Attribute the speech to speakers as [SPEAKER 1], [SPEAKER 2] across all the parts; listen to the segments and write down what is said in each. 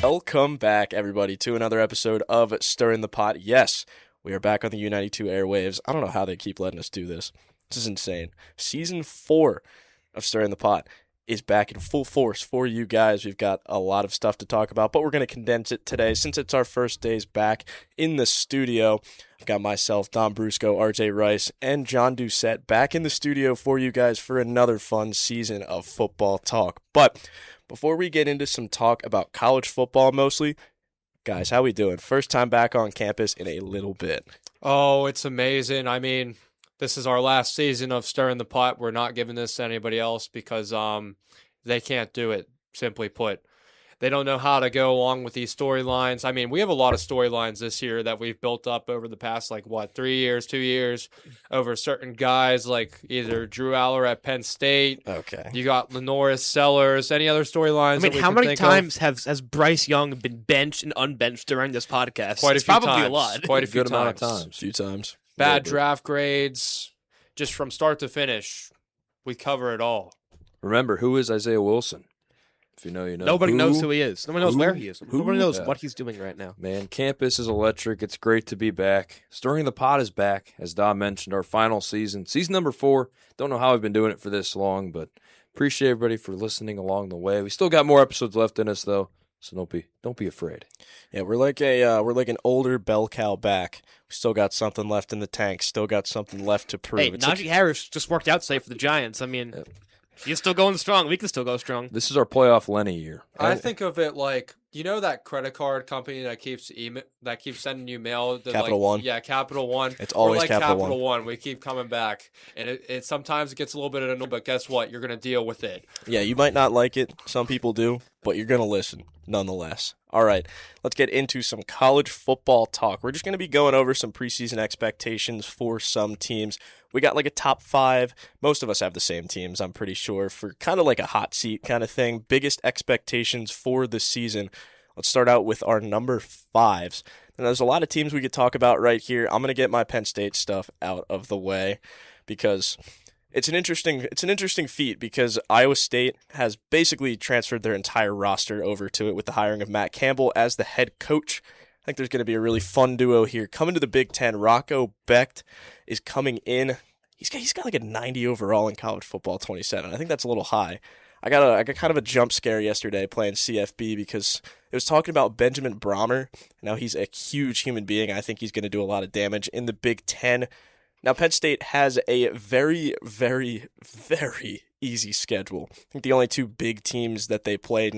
[SPEAKER 1] Welcome back, everybody, to another episode of Stirring the Pot. Yes, we are back on the U92 airwaves. I don't know how they keep letting us do this. This is insane. Season 4 of Stirring the Pot is back in full force for you guys. We've got a lot of stuff to talk about, but we're going to condense it today since it's our first days back in the studio. I've got myself, Don Brusco, RJ Rice, and John Doucette back in the studio for you guys for another fun season of football talk. But before we get into some talk about college football mostly, guys, how we doing? First time back on campus in a little bit.
[SPEAKER 2] Oh, it's amazing. I mean, this is our last season of Stirring the Pot. We're not giving this to anybody else because they can't do it, simply put. They don't know how to go along with these storylines. I mean, we have a lot of storylines this year that we've built up over the past, 3 years, 2 years, over certain guys like either Drew Aller at Penn State.
[SPEAKER 1] Okay.
[SPEAKER 2] You got Lenoris Sellers. Any other storylines?
[SPEAKER 3] I mean, how many times has Bryce Young been benched and unbenched during this podcast?
[SPEAKER 2] Quite a
[SPEAKER 3] It's
[SPEAKER 2] few
[SPEAKER 3] probably
[SPEAKER 2] times.
[SPEAKER 3] a lot.
[SPEAKER 2] Quite a few
[SPEAKER 1] Good amount
[SPEAKER 2] times.
[SPEAKER 1] of times. A few times.
[SPEAKER 2] Bad draft grades. Just from start to finish, we cover it all.
[SPEAKER 4] Remember, who is Isaiah Wilson? If you know, you know.
[SPEAKER 3] Nobody knows who he is. Nobody knows where he is. Nobody knows
[SPEAKER 4] Yeah.
[SPEAKER 3] what he's doing right now.
[SPEAKER 4] Man, campus is electric. It's great to be back. Stirring the Pot is back, as Don mentioned, our final season. Season number 4. Don't know how we've been doing it for this long, but appreciate everybody for listening along the way. We still got more episodes left in us, though, so don't be afraid.
[SPEAKER 1] Yeah, we're like an older bell cow back. We still got something left in the tank. Still got something left to prove.
[SPEAKER 3] Hey,
[SPEAKER 1] It's
[SPEAKER 3] Najee Harris just worked out today for the Giants. I mean, he's still going strong. We can still go strong.
[SPEAKER 4] This is our playoff Lenny year.
[SPEAKER 2] I think of it like, you know that credit card company that keeps sending you mail?
[SPEAKER 1] Capital One?
[SPEAKER 2] Yeah, Capital One.
[SPEAKER 1] It's always
[SPEAKER 2] We're like
[SPEAKER 1] Capital One.
[SPEAKER 2] We keep coming back. And it sometimes it gets a little bit annoying, but guess what? You're going to deal with it.
[SPEAKER 1] Yeah, you might not like it. Some people do, but you're going to listen nonetheless. All right, let's get into some college football talk. We're just going to be going over some preseason expectations for some teams. We got like a top 5. Most of us have the same teams, I'm pretty sure, for kind of like a hot seat kind of thing. Biggest expectations for the season. Let's start out with our number 5s. And there's a lot of teams we could talk about right here. I'm going to get my Penn State stuff out of the way because it's an interesting feat because Iowa State has basically transferred their entire roster over to it with the hiring of Matt Campbell as the head coach. I think there's going to be a really fun duo here. Coming to the Big Ten, Rocco Becht is coming in. He's got like a 90 overall in college football, 27. I think that's a little high. I got kind of a jump scare yesterday playing CFB because it was talking about Benjamin Brahmer. Now he's a huge human being. I think he's going to do a lot of damage in the Big Ten. Now Penn State has a very, very, very easy schedule. I think the only 2 big teams that they play,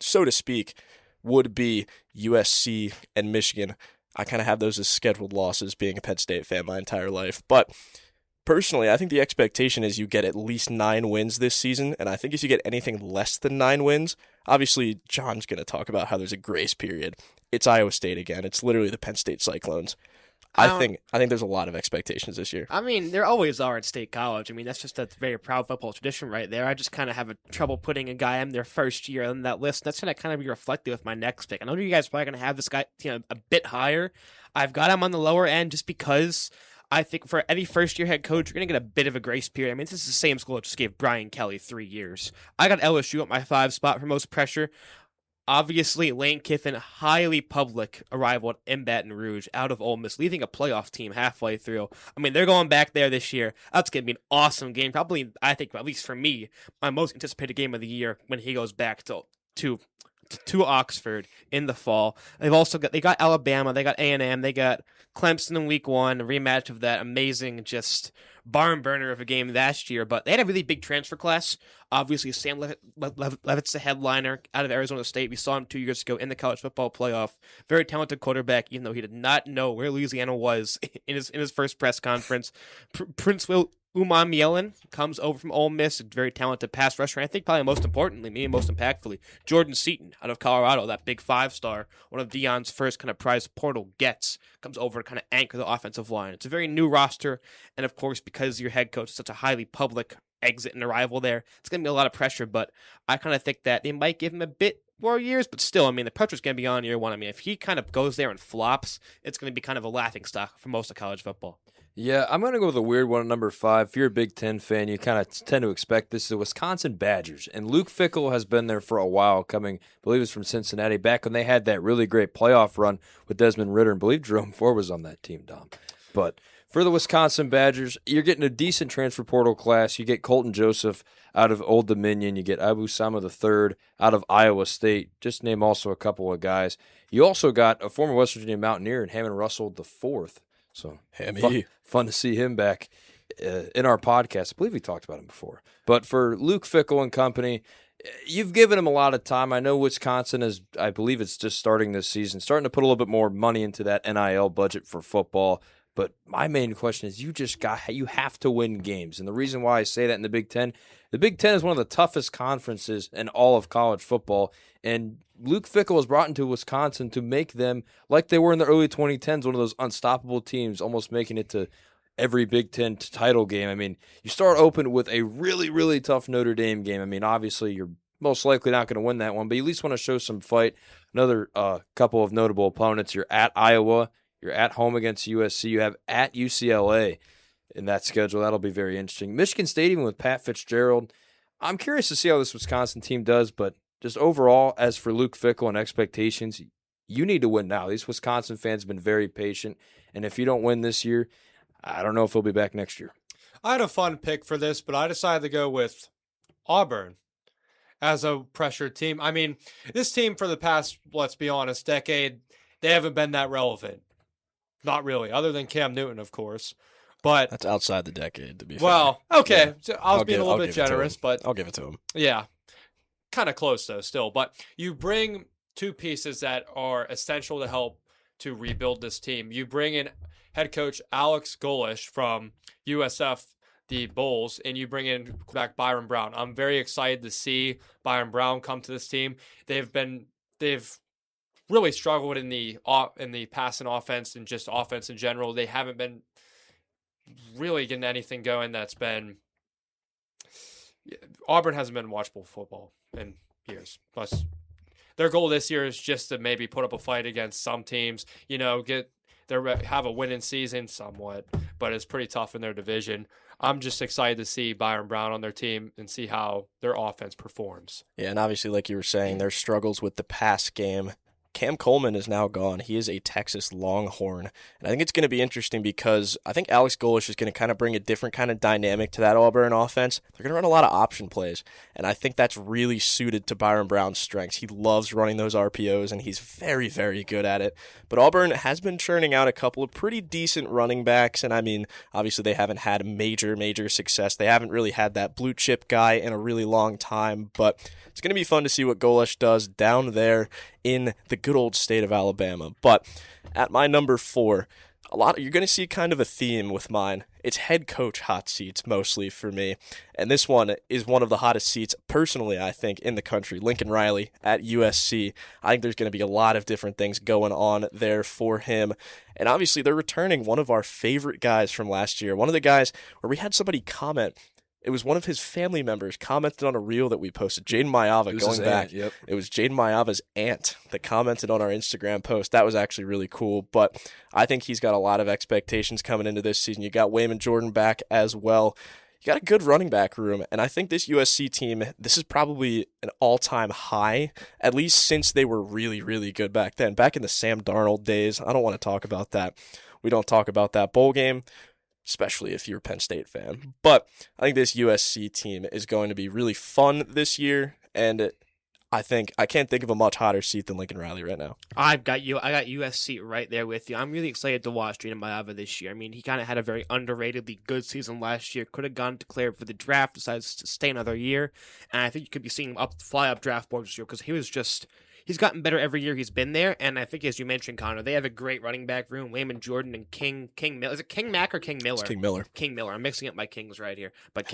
[SPEAKER 1] so to speak, would be USC and Michigan. I kind of have those as scheduled losses being a Penn State fan my entire life. But personally, I think the expectation is you get at least 9 wins this season, and I think if you get anything less than 9 wins, obviously John's going to talk about how there's a grace period. It's Iowa State again. It's literally the Penn State Cyclones. I think there's a lot of expectations this year.
[SPEAKER 3] I mean, there always are at State College. I mean, that's just a very proud football tradition right there. I just kind of have trouble putting a guy in their first year on that list. That's going to kind of be reflective with my next pick. I know you guys are probably going to have this guy a bit higher. I've got him on the lower end just because I think for any first-year head coach, you're going to get a bit of a grace period. I mean, this is the same school that just gave Brian Kelly 3 years. I got LSU at my 5 spot for most pressure. Obviously, Lane Kiffin, highly public arrival in Baton Rouge, out of Ole Miss, leaving a playoff team halfway through. I mean, they're going back there this year. That's going to be an awesome game. Probably, I think, at least for me, my most anticipated game of the year when he goes back to Oxford in the fall. They got Alabama, they got A&M, they got Clemson in week 1, a rematch of that amazing just barn burner of a game last year. But they had a really big transfer class. Obviously, Sam Levitt's the headliner out of Arizona State. We saw him 2 years ago in the college football playoff. Very talented quarterback, even though he did not know where Louisiana was in his first press conference. Prince Uman Yellen comes over from Ole Miss, a very talented pass rusher. And I think probably most importantly, maybe most impactfully, Jordan Seaton out of Colorado, that big 5-star, one of Deion's first kind of prize portal gets, comes over to kind of anchor the offensive line. It's a very new roster, and of course, because your head coach is such a highly public exit and arrival there, it's going to be a lot of pressure, but I kind of think that they might give him a bit more years, but still, I mean, the pressure's going to be on year 1. I mean, if he kind of goes there and flops, it's going to be kind of a laughing stock for most of college football.
[SPEAKER 4] Yeah, I'm going to go with a weird one at number 5. If you're a Big Ten fan, you kind of tend to expect this. The Wisconsin Badgers. And Luke Fickell has been there for a while, coming, I believe it's from Cincinnati, back when they had that really great playoff run with Desmond Ritter. And I believe Jerome Ford was on that team, Dom. But for the Wisconsin Badgers, you're getting a decent transfer portal class. You get Colton Joseph out of Old Dominion. You get Abu Sama III out of Iowa State. Just name also a couple of guys. You also got a former West Virginia Mountaineer in Hammond Russell IV. So fun to see him back in our podcast. I believe we talked about him before. But for Luke Fickell and company, you've given him a lot of time. I know Wisconsin is, I believe it's just starting this season, starting to put a little bit more money into that NIL budget for football. But my main question is you have to win games. And the reason why I say that in the Big Ten is one of the toughest conferences in all of college football. And Luke Fickell was brought into Wisconsin to make them, like they were in the early 2010s, one of those unstoppable teams, almost making it to every Big Ten title game. I mean, you start open with a really, really tough Notre Dame game. I mean, obviously you're most likely not going to win that one, but you at least want to show some fight. Another couple of notable opponents. You're at Iowa. You're at home against USC. You have at UCLA in that schedule. That'll be very interesting. Michigan State, even with Pat Fitzgerald. I'm curious to see how this Wisconsin team does, but just overall, as for Luke Fickell and expectations, you need to win now. These Wisconsin fans have been very patient, and if you don't win this year, I don't know if he'll be back next year.
[SPEAKER 2] I had a fun pick for this, but I decided to go with Auburn as a pressured team. I mean, this team for the past, let's be honest, decade, they haven't been that relevant. Not really, other than Cam Newton, of course. But
[SPEAKER 1] that's outside the decade, to be fair.
[SPEAKER 2] Well, okay.
[SPEAKER 1] Yeah.
[SPEAKER 2] So I was being a little bit generous, but
[SPEAKER 1] I'll give it to him.
[SPEAKER 2] Yeah. Kind of close, though, still. But you bring two pieces that are essential to help to rebuild this team. You bring in head coach Alex Golish from USF, the Bulls, and you bring in back Byron Brown. I'm very excited to see Byron Brown come to this team. They've really struggled in the passing offense and just offense in general. They haven't been really getting anything going that's been – Auburn hasn't been watchable football in years. Plus, their goal this year is just to maybe put up a fight against some teams, have a winning season somewhat, but it's pretty tough in their division. I'm just excited to see Byron Brown on their team and see how their offense performs.
[SPEAKER 1] Yeah, and obviously, like you were saying, their struggles with the pass game. Cam Coleman is now gone. He is a Texas Longhorn. And I think it's going to be interesting because I think Alex Golish is going to kind of bring a different kind of dynamic to that Auburn offense. They're going to run a lot of option plays. And I think that's really suited to Byron Brown's strengths. He loves running those RPOs, and he's very, very good at it. But Auburn has been churning out a couple of pretty decent running backs. And I mean, obviously they haven't had major success. They haven't really had that blue chip guy in a really long time. But it's going to be fun to see what Golish does down there in the good old state of Alabama. But at my number 4, you're going to see kind of a theme with mine. It's head coach hot seats mostly for me. And this one is one of the hottest seats, personally, I think, in the country. Lincoln Riley at USC. I think there's going to be a lot of different things going on there for him. And obviously, they're returning one of our favorite guys from last year. One of the guys where we had somebody comment. It was one of his family members commented on a reel that we posted. Jaden Mayava going back.
[SPEAKER 4] Aunt, yep.
[SPEAKER 1] It was Jaden Mayava's aunt that commented on our Instagram post. That was actually really cool. But I think he's got a lot of expectations coming into this season. You got Wayman Jordan back as well. You got a good running back room. And I think this USC team, this is probably an all-time high, at least since they were really, really good back then. Back in the Sam Darnold days. I don't want to talk about that. We don't talk about that bowl game, especially if you're a Penn State fan. But I think this USC team is going to be really fun this year, and I can't think of a much hotter seat than Lincoln Riley right now.
[SPEAKER 3] I got USC right there with you. I'm really excited to watch Jaden Mayava this year. I mean, he kind of had a very underratedly good season last year. Could have gone declared for the draft, decides to stay another year, and I think you could be seeing him fly up draft boards this year because he's gotten better every year he's been there, and I think, as you mentioned, Connor, they have a great running back room. Wayman Jordan and King Miller. Is it King Mack or King Miller?
[SPEAKER 1] It's King Miller.
[SPEAKER 3] King Miller. I'm mixing up my Kings right here. But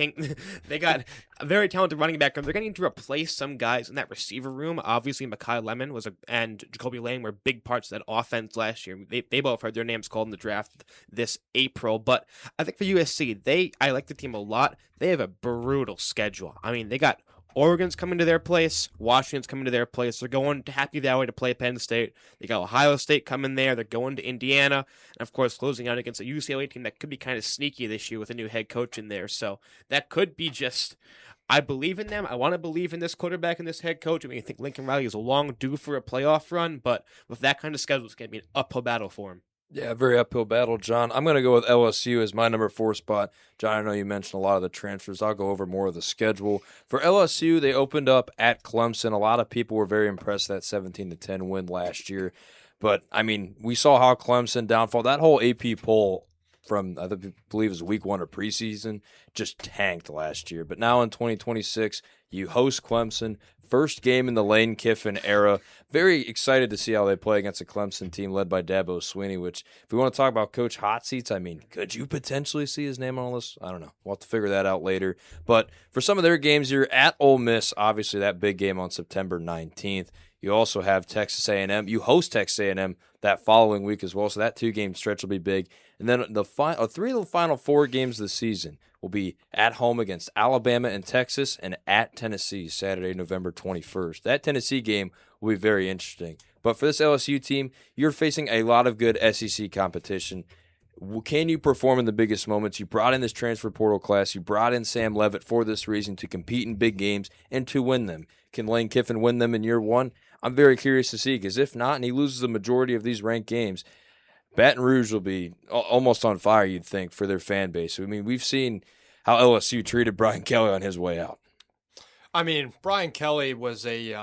[SPEAKER 3] they got a very talented running back room. They're going to need to replace some guys in that receiver room. Obviously, Mekhi Lemon and Jacoby Lane were big parts of that offense last year. They both heard their names called in the draft this April. But I think for USC, I like the team a lot. They have a brutal schedule. I mean, they got Oregon's coming to their place. Washington's coming to their place. They're going to Happy Valley to play Penn State. They got Ohio State coming there. They're going to Indiana. And, of course, closing out against a UCLA team that could be kind of sneaky this year with a new head coach in there. So that could be just – I believe in them. I want to believe in this quarterback and this head coach. I mean, I think Lincoln Riley is long due for a playoff run, but with that kind of schedule, it's going to be an uphill battle for him.
[SPEAKER 4] Yeah, very uphill battle, John. I'm going to go with LSU as my number 4 spot. John, I know you mentioned a lot of the transfers. I'll go over more of the schedule. For LSU, they opened up at Clemson. A lot of people were very impressed with that 17-10 win last year. But, I mean, we saw how Clemson downfall. That whole AP poll from, I believe it was week 1 of preseason, just tanked last year. But now in 2026, you host Clemson. First game in the Lane Kiffin era. Very excited to see how they play against a Clemson team led by Dabo Swinney, which, if we want to talk about Coach Hot Seats, I mean, could you potentially see his name on the list? I don't know. We'll have to figure that out later. But for some of their games, you're at Ole Miss, obviously that big game on September 19th. You also have Texas A&M. You host Texas A&M that following week as well, so that 2-game stretch will be big. And then the 3 of the final 4 games of the season will be at home against Alabama and Texas and at Tennessee Saturday, November 21st. That Tennessee game will be very interesting. But for this LSU team, you're facing a lot of good SEC competition. Can you perform in the biggest moments? You brought in this transfer portal class. You brought in Sam Leavitt for this reason, to compete in big games and to win them. Can Lane Kiffin win them in year 1? I'm very curious to see, because if not, and he loses the majority of these ranked games, Baton Rouge will be almost on fire, you'd think, for their fan base. I mean, we've seen how LSU treated Brian Kelly on his way out.
[SPEAKER 2] I mean, Brian Kelly was he'd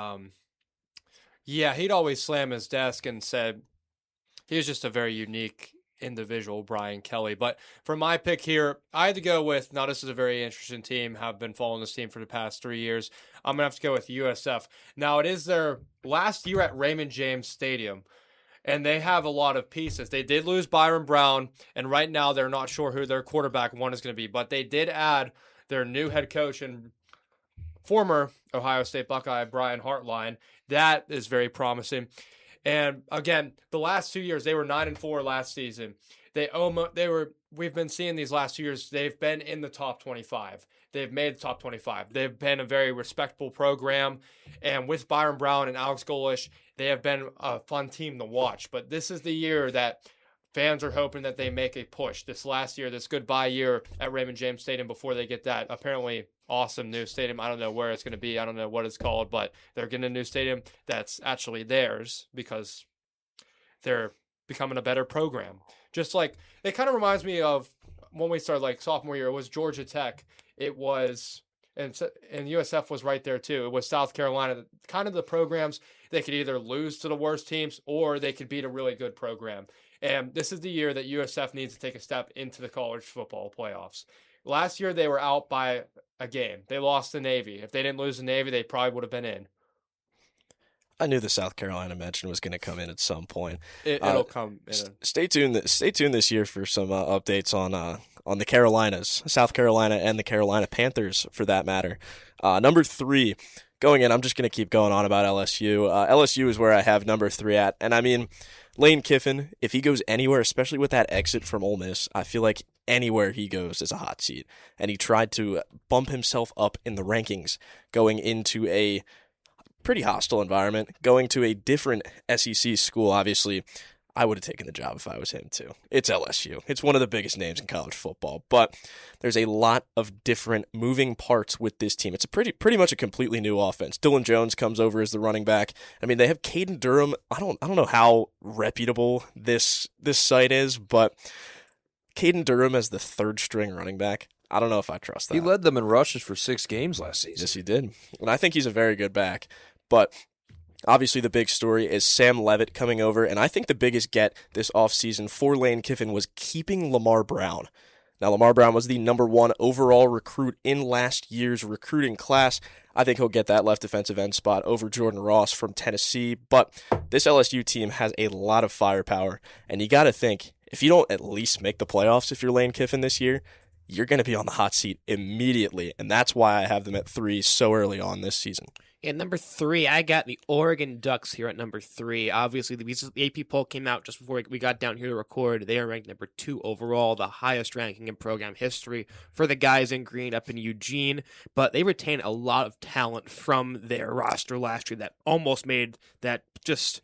[SPEAKER 2] always slam his desk and said he was just a very unique individual, Brian Kelly. But for my pick here, I had to go with, now this is a very interesting team, have been following this team for the past 3 years. I'm going to have to go with USF. Now, it is their last year at Raymond James Stadium, and they have a lot of pieces. They did lose Byron Brown, and right now they're not sure who their quarterback 1 is going to be, but they did add their new head coach and former Ohio State Buckeye, Brian Hartline. That is very promising. And again, the last 2 years, they were 9-4 last season. We've been seeing these last 2 years, they've been in the top 25. They've made the top 25. They've been a very respectable program. And with Byron Brown and Alex Golish, they have been a fun team to watch. But this is the year that fans are hoping that they make a push. This last year, this goodbye year at Raymond James Stadium before they get that apparently awesome new stadium. I don't know where it's going to be. I don't know what it's called, but they're getting a new stadium that's actually theirs because they're becoming a better program. Just like, it kind of reminds me of when we started, like, sophomore year, it was Georgia Tech. It was, and USF was right there too. It was South Carolina. Kind of the programs, they could either lose to the worst teams or they could beat a really good program. And this is the year that USF needs to take a step into the college football playoffs. Last year, they were out by a game. They lost to Navy. If they didn't lose to Navy, they probably would have been in.
[SPEAKER 1] I knew the South Carolina mention was going to come in at some point.
[SPEAKER 2] It'll come in.
[SPEAKER 1] Stay tuned. Stay tuned this year for some updates on the Carolinas, South Carolina, and the Carolina Panthers, for that matter. Number 3, going in. I'm just going to keep going on about LSU. LSU is where I have number 3 at, and I mean, Lane Kiffin, if he goes anywhere, especially with that exit from Ole Miss, I feel like anywhere he goes is a hot seat. And he tried to bump himself up in the rankings, going into a pretty hostile environment, going to a different SEC school. Obviously, I would have taken the job if I was him too. It's LSU. It's one of the biggest names in college football, but there's a lot of different moving parts with this team. It's a pretty much a completely new offense. Dylan Jones comes over as the running back. I mean, they have Caden Durham. I don't know how reputable this site is, but Caden Durham as the 3rd string running back. I don't know if I trust that.
[SPEAKER 4] He led them in rushes for 6 games last season.
[SPEAKER 1] Yes, he did. And I think he's a very good back. But obviously the big story is Sam Leavitt coming over, and I think the biggest get this offseason for Lane Kiffin was keeping Lamar Brown. Now, Lamar Brown was the number 1 overall recruit in last year's recruiting class. I think he'll get that left defensive end spot over Jordan Ross from Tennessee. But this LSU team has a lot of firepower, and you got to think, if you don't at least make the playoffs if you're Lane Kiffin this year, you're going to be on the hot seat immediately, and that's why I have them at 3 so early on this season.
[SPEAKER 3] And number 3, I got the Oregon Ducks here at number 3. Obviously, the AP poll came out just before we got down here to record. They are ranked number 2 overall, the highest ranking in program history for the guys in green up in Eugene. But they retain a lot of talent from their roster last year that almost made that just...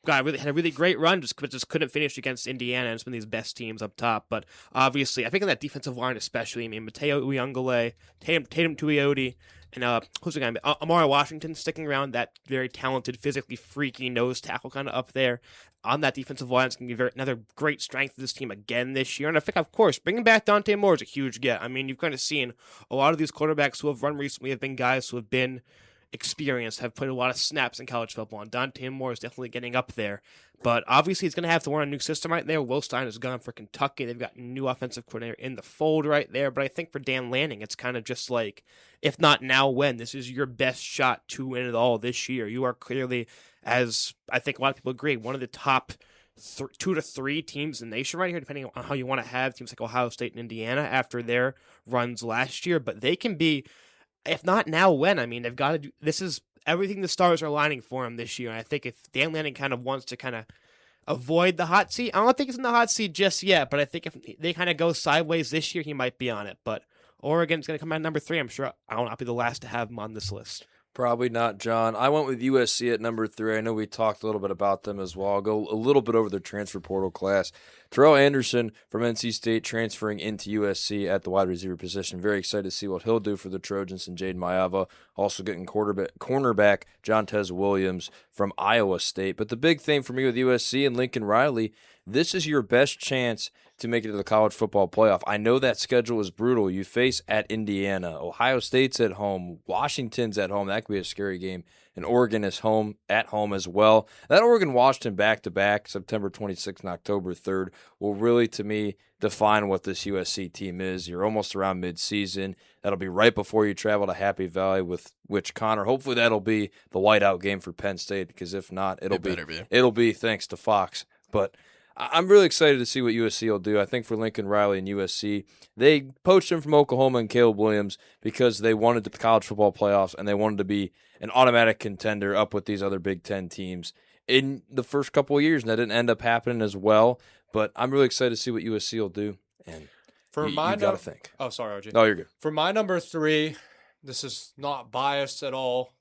[SPEAKER 3] God, really had a really great run, just couldn't finish against Indiana and some of these best teams up top. But obviously, I think on that defensive line especially, I mean, Mateo Uyungale, Tatum Tuioti, and who's the guy? Amari Washington sticking around, that very talented, physically freaky nose tackle kind of up there on that defensive line. It's going to be another great strength of this team again this year. And I think, of course, bringing back Dante Moore is a huge get. I mean, you've kind of seen a lot of these quarterbacks who have run recently have been guys who have been experienced, have played a lot of snaps in college football, and Dante Moore is definitely getting up there. But obviously, he's going to have to learn a new system right there. Will Stein is gone for Kentucky. They've got a new offensive coordinator in the fold right there. But I think for Dan Lanning, it's kind of just like, if not now, when? This is your best shot to win it all this year. You are clearly, as I think a lot of people agree, one of the top 2 to 3 teams in the nation right here, depending on how you want to have teams like Ohio State and Indiana after their runs last year. But they can be, if not now, when? I mean, they've got to do, this is everything the stars are aligning for him this year. And I think if Dan Lanning kind of wants to kind of avoid the hot seat, I don't think it's in the hot seat just yet, but I think if they kind of go sideways this year, he might be on it. But Oregon's going to come out at number 3. I'm sure I'll not be the last to have him on this list.
[SPEAKER 4] Probably not, John. I went with USC at number 3. I know we talked a little bit about them as well. I'll go a little bit over their transfer portal class. Terrell Anderson from NC State transferring into USC at the wide receiver position. Very excited to see what he'll do for the Trojans and Jaden Maiava. Also getting cornerback John Tez Williams from Iowa State. But the big thing for me with USC and Lincoln Riley, this is your best chance to make it to the college football playoff. I know that schedule is brutal. You face at Indiana, Ohio State's at home, Washington's at home. That could be a scary game. And Oregon is at home as well. That Oregon-Washington back-to-back, September 26th and October 3rd, will really, to me, define what this USC team is. You're almost around midseason. That'll be right before you travel to Happy Valley, with which, Connor, hopefully that'll be the whiteout game for Penn State, because if not, it'll be thanks to Fox. But I'm really excited to see what USC will do. I think for Lincoln Riley and USC, they poached him from Oklahoma and Caleb Williams because they wanted the college football playoffs and they wanted to be an automatic contender up with these other Big Ten teams in the first couple of years, and that didn't end up happening as well. But I'm really excited to see what USC will do. And
[SPEAKER 2] for
[SPEAKER 4] you got to think.
[SPEAKER 2] Oh, sorry, RJ.
[SPEAKER 4] No, you're good.
[SPEAKER 2] For my number 3, this is not biased at all.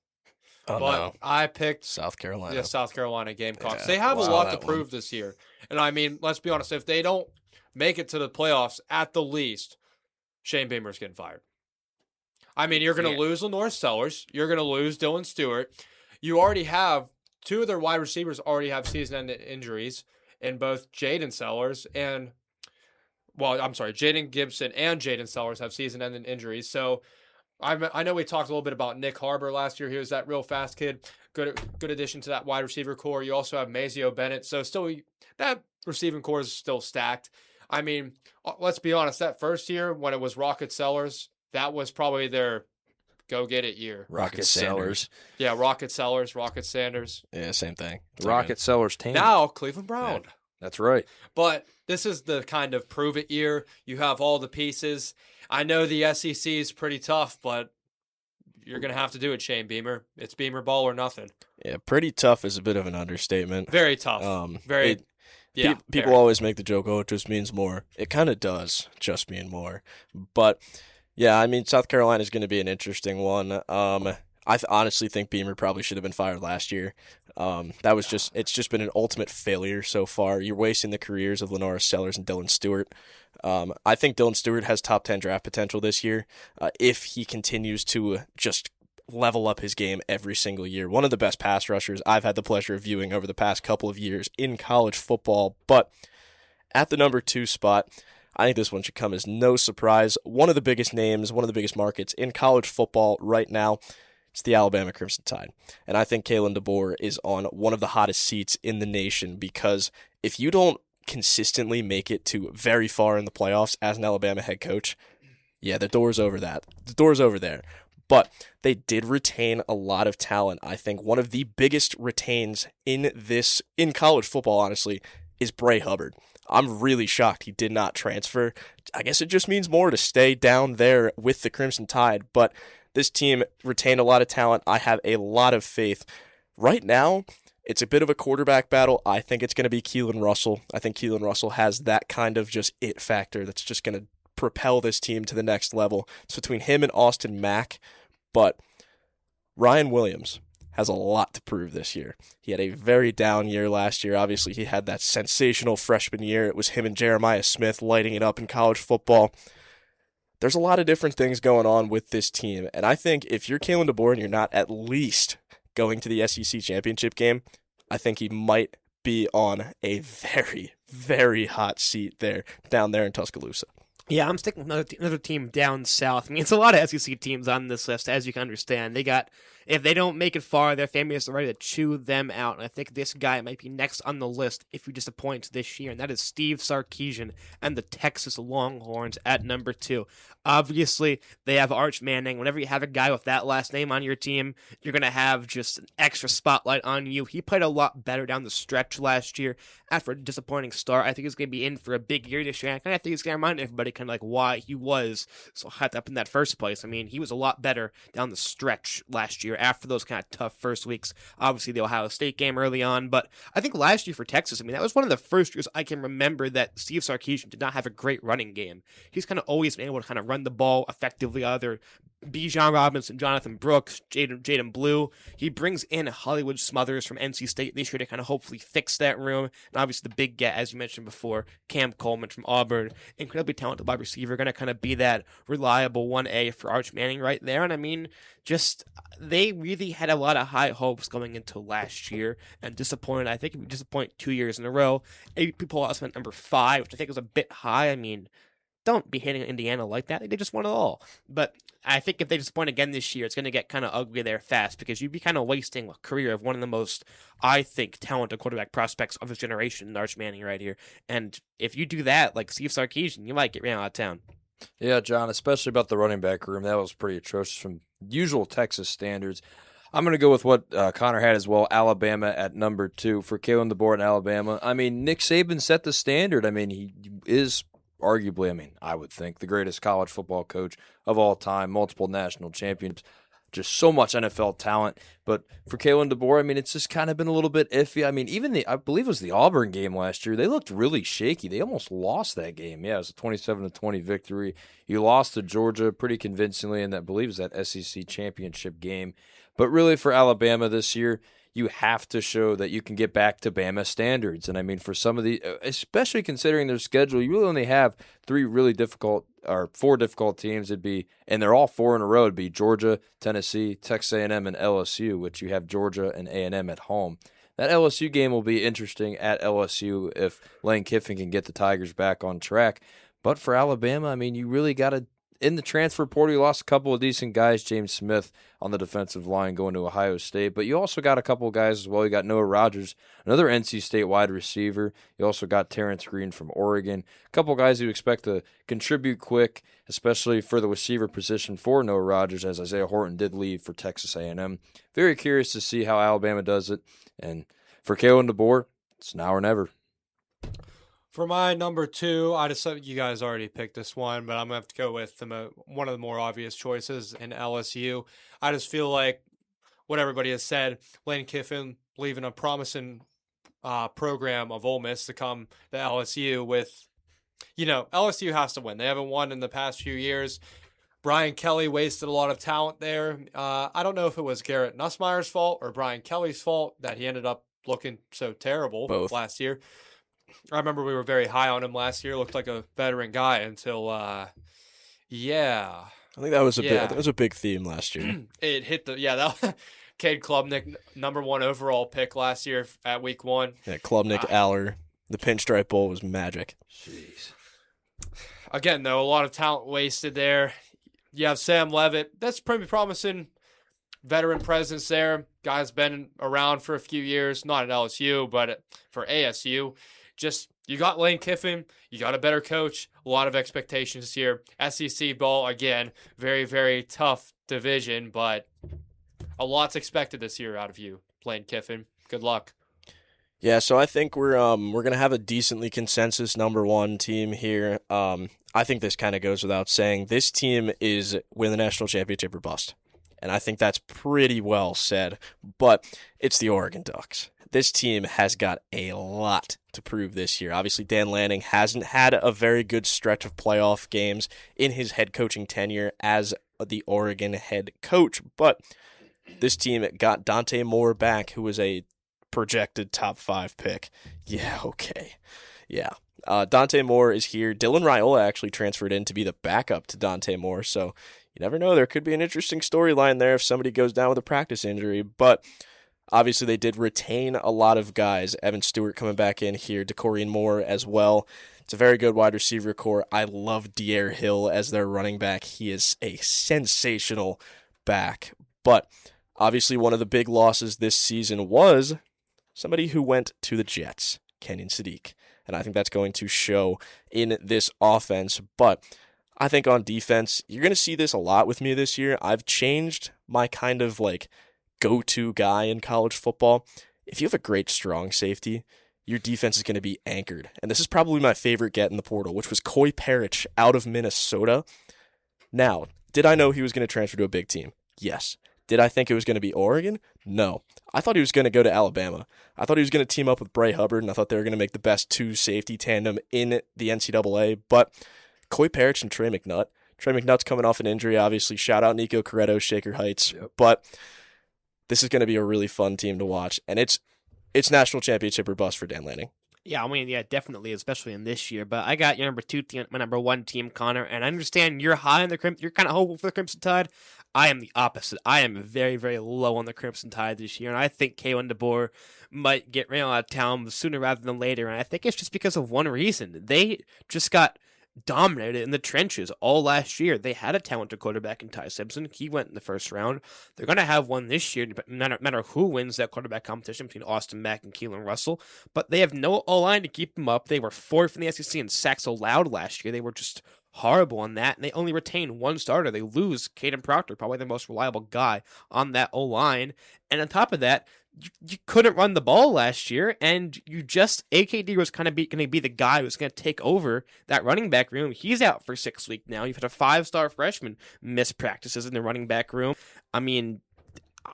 [SPEAKER 1] Oh,
[SPEAKER 2] but
[SPEAKER 1] no.
[SPEAKER 2] I picked
[SPEAKER 1] South Carolina.
[SPEAKER 2] the South Carolina Gamecocks.
[SPEAKER 1] Yeah,
[SPEAKER 2] They have a
[SPEAKER 1] wow,
[SPEAKER 2] lot to
[SPEAKER 1] that
[SPEAKER 2] prove this year. And I mean, let's be honest, if they don't make it to the playoffs at the least, Shane Beamer's getting fired. I mean, you're going to lose Lenore Sellers. You're going to lose Dylan Stewart. You already have 2 of their wide receivers already have season-ending injuries in both Jaden Sellers and, Jaden Gibson and Jaden Sellers have season-ending injuries. So I know we talked a little bit about Nick Harbor last year. He was that real fast kid. Good addition to that wide receiver core. You also have Mazio Bennett. So still, that receiving core is still stacked. I mean, let's be honest. That first year when it was Rocket Sellers, that was probably their go-get-it year.
[SPEAKER 1] Rocket Sellers.
[SPEAKER 2] Yeah, Rocket Sellers, Rocket Sanders.
[SPEAKER 1] Yeah, same thing.
[SPEAKER 4] Rocket Sellers team.
[SPEAKER 2] Now Cleveland Brown.
[SPEAKER 1] Yeah.
[SPEAKER 4] That's right.
[SPEAKER 2] But this is the kind of prove-it year. You have all the pieces. I know the SEC is pretty tough, but you're going to have to do it, Shane Beamer. It's Beamer ball or nothing.
[SPEAKER 1] Yeah, pretty tough is a bit of an understatement.
[SPEAKER 2] Very tough.
[SPEAKER 1] People always make the joke, oh, it just means more. It kind of does just mean more. But, yeah, I mean, South Carolina is going to be an interesting one. I honestly think Beamer probably should have been fired last year. It's just been an ultimate failure so far. You're wasting the careers of Lenora Sellers and Dylan Stewart. I think Dylan Stewart has top 10 draft potential this year if he continues to just level up his game every single year. One of the best pass rushers I've had the pleasure of viewing over the past couple of years in college football. But at the number 2 spot, I think this one should come as no surprise. One of the biggest names, one of the biggest markets in college football right now, it's the Alabama Crimson Tide. And I think Kalen DeBoer is on one of the hottest seats in the nation, because if you don't consistently make it to very far in the playoffs as an Alabama head coach, yeah, the door's over that. The door's over there. But they did retain a lot of talent. I think one of the biggest retains in college football, honestly, is Bray Hubbard. I'm really shocked he did not transfer. I guess it just means more to stay down there with the Crimson Tide, but This team retained a lot of talent. I have a lot of faith. Right now, it's a bit of a quarterback battle. I think it's going to be Keelan Russell. I think Keelan Russell has that kind of just it factor that's just going to propel this team to the next level. It's between him and Austin Mack, but Ryan Williams has a lot to prove this year. He had a very down year last year. Obviously, he had that sensational freshman year. It was him and Jeremiah Smith lighting it up in college football. There's a lot of different things going on with this team, and I think if you're Kalen DeBoer and you're not at least going to the SEC championship game, I think he might be on a very, very hot seat down there in Tuscaloosa.
[SPEAKER 3] Yeah, I'm sticking with another team down south. I mean, it's a lot of SEC teams on this list, as you can understand. If they don't make it far, their families are ready to chew them out. And I think this guy might be next on the list if he disappoints this year, and that is Steve Sarkisian and the Texas Longhorns at number 2. Obviously, they have Arch Manning. Whenever you have a guy with that last name on your team, you're going to have just an extra spotlight on you. He played a lot better down the stretch last year after a disappointing start. I think he's going to be in for a big year this year. And I think he's going to remind everybody kind of like why he was so hyped up in that first place. I mean, he was a lot better down the stretch last year after those kind of tough first weeks. Obviously, the Ohio State game early on, but I think last year for Texas, I mean, that was one of the first years I can remember that Steve Sarkisian did not have a great running game. He's kind of always been able to kind of run the ball effectively, either Bijan Robinson, Jonathan Brooks, Jaden Blue. He brings in Hollywood Smothers from NC State this year to kind of hopefully fix that room. And obviously the big get, as you mentioned before, Cam Coleman from Auburn, incredibly talented wide receiver, going to kind of be that reliable 1A for Arch Manning right there. And I mean, they really had a lot of high hopes going into last year and disappointed. I think if you disappoint 2 years in a row, people also went number 5, which I think was a bit high. I mean, don't be hitting Indiana like that. They just won it all. But I think if they disappoint again this year, it's going to get kind of ugly there fast because you'd be kind of wasting a career of one of the most, I think, talented quarterback prospects of his generation, Arch Manning right here. And if you do that, like Steve Sarkisian, you might get ran out of town.
[SPEAKER 4] Yeah, John, especially about the running back room. That was pretty atrocious from usual Texas standards. I'm going to go with what Connor had as well, Alabama at number 2 for Kalen DeBoer in Alabama. I mean, Nick Saban set the standard. I mean, he is arguably, I would think, the greatest college football coach of all time, multiple national champions, just so much NFL talent. But for Kalen DeBoer, I mean, it's just kind of been a little bit iffy. I mean, even I believe it was the Auburn game last year, they looked really shaky. They almost lost that game. Yeah, it was a 27-20 victory. You lost to Georgia pretty convincingly, and I believe it was that SEC championship game. But really for Alabama this year, you have to show that you can get back to Bama standards. And I mean, for some of the, especially considering their schedule, you really only have 4 difficult teams. And they're all 4 in a row. It'd be Georgia, Tennessee, Texas A&M, and LSU, which you have Georgia and A&M at home. That LSU game will be interesting at LSU if Lane Kiffin can get the Tigers back on track. But for Alabama, I mean, you really got to, in the transfer portal, you lost a couple of decent guys, James Smith on the defensive line going to Ohio State, but you also got a couple of guys as well. You got Noah Rogers, another NC State wide receiver. You also got Terrence Green from Oregon. A couple of guys who expect to contribute quick, especially for the receiver position for Noah Rogers, as Isaiah Horton did leave for Texas A&M. Very curious to see how Alabama does it. And for Kalen DeBoer, it's now or never.
[SPEAKER 2] For my number 2, you guys already picked this one, but I'm going to have to go with one of the more obvious choices in LSU. I just feel like what everybody has said, Lane Kiffin leaving a promising program of Ole Miss to come to LSU with, LSU has to win. They haven't won in the past few years. Brian Kelly wasted a lot of talent there. I don't know if it was Garrett Nussmeier's fault or Brian Kelly's fault that he ended up looking so terrible last year. I remember we were very high on him last year. Looked like a veteran guy until,
[SPEAKER 1] I think that was a big theme last year.
[SPEAKER 2] It hit Cade Klubnik, number 1 overall pick last year at week 1.
[SPEAKER 1] Yeah, Klubnik, Aller, the Pinstripe Bowl was magic.
[SPEAKER 4] Jeez.
[SPEAKER 2] Again, though, a lot of talent wasted there. You have Sam Levitt. That's pretty promising veteran presence there. Guy's been around for a few years, not at LSU, but for ASU. Just, you got Lane Kiffin, you got a better coach, a lot of expectations here. SEC ball, again, very, very tough division, but a lot's expected this year out of you, Lane Kiffin. Good luck.
[SPEAKER 1] Yeah, so I think we're gonna have a decently consensus number 1 team here. I think this kind of goes without saying. This team is win the national championship or bust. and I think that's pretty well said. But it's the Oregon Ducks. This team has got a lot to prove this year. Obviously, Dan Lanning hasn't had a very good stretch of playoff games in his head coaching tenure as the Oregon head coach, but this team got Dante Moore back, who was a projected top 5 pick. Yeah, okay. Yeah. Dante Moore is here. Dylan Raiola actually transferred in to be the backup to Dante Moore, so you never know. There could be an interesting storyline there if somebody goes down with a practice injury, but obviously they did retain a lot of guys. Evan Stewart coming back in here, DeCorian Moore as well. It's a very good wide receiver core. I love Dier Hill as their running back. He is a sensational back, but obviously one of the big losses this season was somebody who went to the Jets, Kenyon Sadiq. And I think that's going to show in this offense. But I think on defense, you're going to see this a lot with me this year. I've changed my kind of like go-to guy in college football. If you have a great strong safety, your defense is going to be anchored. And this is probably my favorite get in the portal, which was Coy Parrish out of Minnesota. Now, did I know he was going to transfer to a big team? Yes. Did I think it was going to be Oregon? No. I thought he was going to go to Alabama. I thought he was going to team up with Bray Hubbard, and I thought they were going to make the best 2 safety tandem in the NCAA. But Coy Parrish and Trey McNutt. Trey McNutt's coming off an injury, obviously. Shout out Nico Corretto, Shaker Heights. Yep. But this is going to be a really fun team to watch, and it's national championship or bust for Dan Lanning.
[SPEAKER 3] Yeah, I mean, yeah, definitely, especially in this year. But I got your number 2 team, my number 1 team, Connor, and I understand you're high on the Crimson. You're kind of hopeful for the Crimson Tide. I am the opposite. I am very, very low on the Crimson Tide this year, and I think Kalen DeBoer might get ran out of town sooner rather than later. And I think it's just because of one reason: they just got dominated in the trenches all last year. They had a talented quarterback in Ty Simpson. He went in the first round. They're going to have one this year, no matter who wins that quarterback competition between Austin Mack and Keelan Russell. But they have no O-line to keep them up. They were 4th in the SEC in sacks allowed last year. They were just horrible on that, and they only retain one starter. They lose Caden Proctor, probably the most reliable guy on that O-line. And on top of that, you couldn't run the ball last year, and AKD was kind of going to be the guy who's going to take over that running back room. He's out for 6 weeks now. You've had a 5-star freshman miss practices in the running back room. I mean,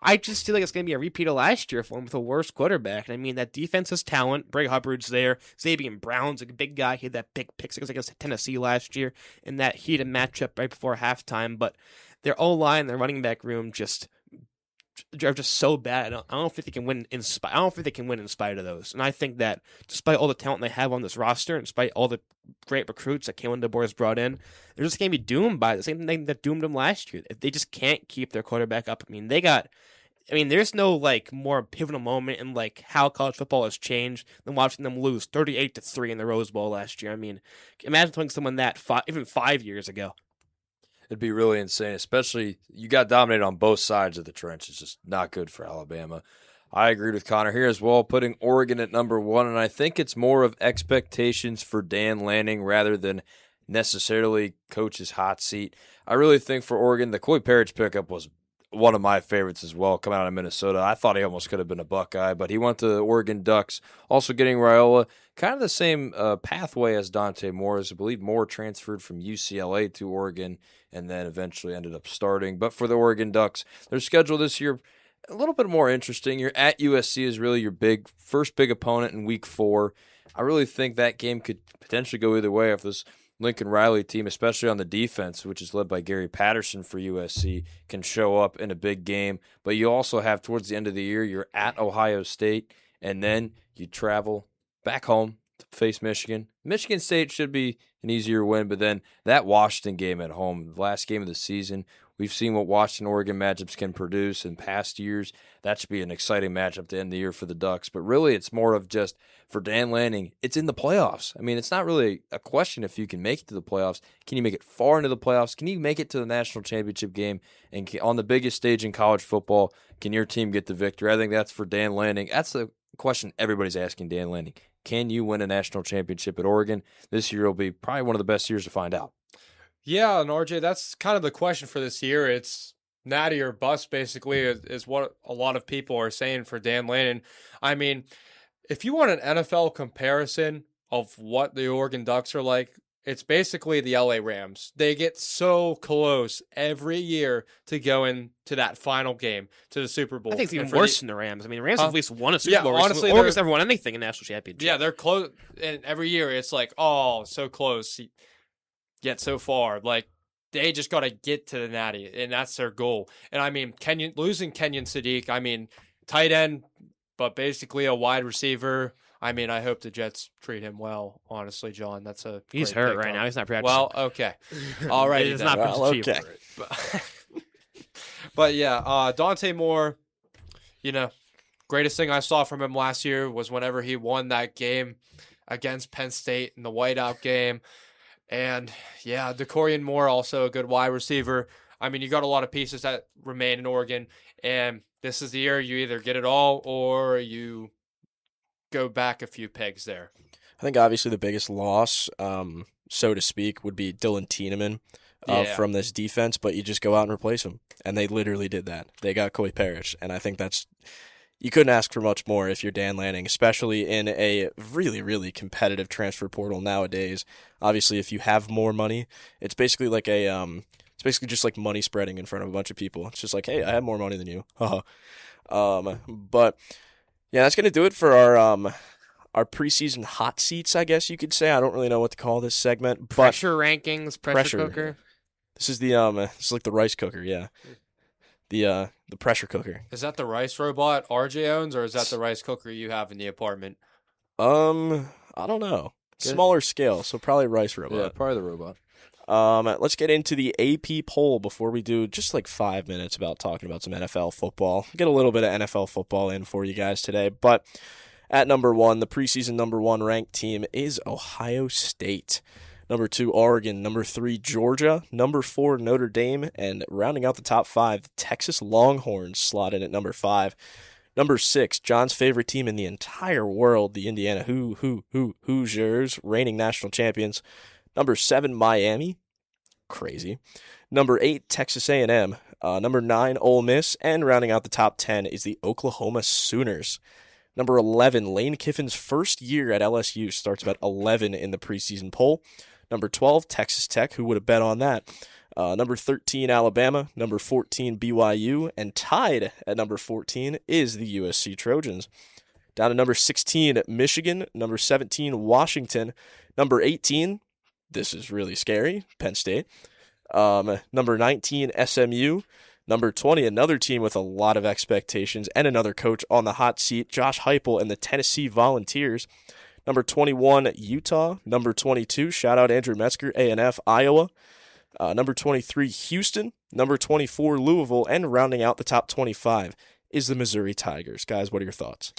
[SPEAKER 3] I just feel like it's going to be a repeat of last year for him with a worse quarterback. And I mean, that defense has talent. Bray Hubbard's there. Xavier Brown's a big guy. He had that big pick six against Tennessee last year in that heated matchup right before halftime. But their O-line, their running back room they're just so bad. I don't think they can win in spite. I don't think they can win in spite of those. And I think that despite all the talent they have on this roster, and despite all the great recruits that Kalen DeBoer has brought in, they're just going to be doomed by the same thing that doomed them last year. If they just can't keep their quarterback up. I mean, there's no like more pivotal moment in like how college football has changed than watching them lose 38-3 in the Rose Bowl last year. I mean, imagine telling someone that even 5 years ago.
[SPEAKER 4] It'd be really insane, especially you got dominated on both sides of the trench. It's just not good for Alabama. I agreed with Connor here as well, putting Oregon at number 1, and I think it's more of expectations for Dan Lanning rather than necessarily coach's hot seat. I really think for Oregon, the Coy Parrish pickup was one of my favorites as well, coming out of Minnesota. I thought he almost could have been a Buckeye, but he went to the Oregon Ducks. Also getting Raiola, kind of the same pathway as Dante Moore. I believe Moore transferred from UCLA to Oregon and then eventually ended up starting. But for the Oregon Ducks, their schedule this year a little bit more interesting. You're at USC is really your first big opponent in week 4. I really think that game could potentially go either way if this Lincoln Riley team, especially on the defense, which is led by Gary Patterson for USC, can show up in a big game. But you also have, towards the end of the year, you're at Ohio State, and then you travel back home to face Michigan. Michigan State should be an easier win, but then that Washington game at home, the last game of the season, we've seen what Washington-Oregon matchups can produce in past years. That should be an exciting matchup to end the year for the Ducks. But really, it's more of just, for Dan Lanning, it's in the playoffs. I mean, it's not really a question if you can make it to the playoffs. Can you make it far into the playoffs? Can you make it to the national championship game? And on the biggest stage in college football, can your team get the victory? I think that's for Dan Lanning. That's the question everybody's asking Dan Lanning. Can you win a national championship at Oregon? This year will be probably one of the best years to find out.
[SPEAKER 2] Yeah, and RJ, that's kind of the question for this year. It's natty or bust, basically, is what a lot of people are saying for Dan Lanning. I mean, if you want an NFL comparison of what the Oregon Ducks are like, it's basically the LA Rams. They get so close every year to go into that final game to the Super Bowl.
[SPEAKER 3] I think it's even
[SPEAKER 2] And for
[SPEAKER 3] worse than the Rams. I mean, the Rams have at least won a Super
[SPEAKER 2] Yeah,
[SPEAKER 3] Bowl.
[SPEAKER 2] honestly,
[SPEAKER 3] or
[SPEAKER 2] they're-
[SPEAKER 3] has ever won anything in national championship.
[SPEAKER 2] Yeah, they're close, and every year it's like, oh, so close, yet so far. Like they just got to get to the natty, and that's their goal. And I mean, losing Kenyon Sadiq, I mean, tight end, but basically a wide receiver. I mean, I hope the Jets treat him well. Honestly, John, that's a
[SPEAKER 3] He's
[SPEAKER 2] great
[SPEAKER 3] hurt
[SPEAKER 2] pickup.
[SPEAKER 3] right now. He's not practicing.
[SPEAKER 2] Well, okay, all right,
[SPEAKER 3] It's
[SPEAKER 2] then.
[SPEAKER 3] not
[SPEAKER 1] Well,
[SPEAKER 3] Prince Chief.
[SPEAKER 1] okay.
[SPEAKER 2] But yeah, Dante Moore, greatest thing I saw from him last year was whenever he won that game against Penn State in the whiteout game. And yeah, DeCorian Moore, also a good wide receiver. I mean, you got a lot of pieces that remain in Oregon, and this is the year you either get it all or you go back a few pegs there.
[SPEAKER 1] I think obviously the biggest loss, so to speak, would be Dylan Tiedemann
[SPEAKER 2] Yeah.
[SPEAKER 1] from this defense, but you just go out and replace him. And they literally did that. They got Coy Parrish, and I think you couldn't ask for much more if you're Dan Lanning, especially in a really, really competitive transfer portal nowadays. Obviously, if you have more money, it's basically like it's basically just like money spreading in front of a bunch of people. It's just like, hey, I have more money than you. But yeah, that's gonna do it for our preseason hot seats, I guess you could say. I don't really know what to call this segment, but
[SPEAKER 3] Pressure rankings, pressure cooker.
[SPEAKER 1] this is this is like the rice cooker, yeah. The pressure cooker.
[SPEAKER 2] Is that the rice robot RJ owns, or is that the rice cooker you have in the apartment?
[SPEAKER 1] I don't know.
[SPEAKER 4] Good.
[SPEAKER 1] Smaller scale, so probably rice
[SPEAKER 4] Yeah,
[SPEAKER 1] robot.
[SPEAKER 4] probably the robot.
[SPEAKER 1] Let's get into the AP poll before we do just like 5 minutes about talking about some NFL football. Get a little bit of NFL football in for you guys today. But at number 1, the preseason number 1 ranked team is Ohio State. Number 2, Oregon. Number 3, Georgia. Number 4, Notre Dame. And rounding out the top 5, the Texas Longhorns slotted at number 5. Number 6, John's favorite team in the entire world, the Indiana Hoosiers, reigning national champions. Number 7, Miami. Crazy. Number 8, Texas A&M. Number 9, Ole Miss. And rounding out the top 10 is the Oklahoma Sooners. Number 11, Lane Kiffin's first year at LSU starts about 11 in the preseason poll. Number 12, Texas Tech. Who would have bet on that? Number 13, Alabama. Number 14, BYU. And tied at number 14 is the USC Trojans. Down to number 16, Michigan. Number 17, Washington. Number 18, this is really scary, Penn State. Number 19, SMU. Number 20, another team with a lot of expectations and another coach on the hot seat, Josh Heupel and the Tennessee Volunteers. Number 21, Utah. Number 22, shout out Andrew Metzger, A&F, Iowa. Number 23, Houston. Number 24, Louisville. And rounding out the top 25 is the Missouri Tigers. Guys, what are your thoughts?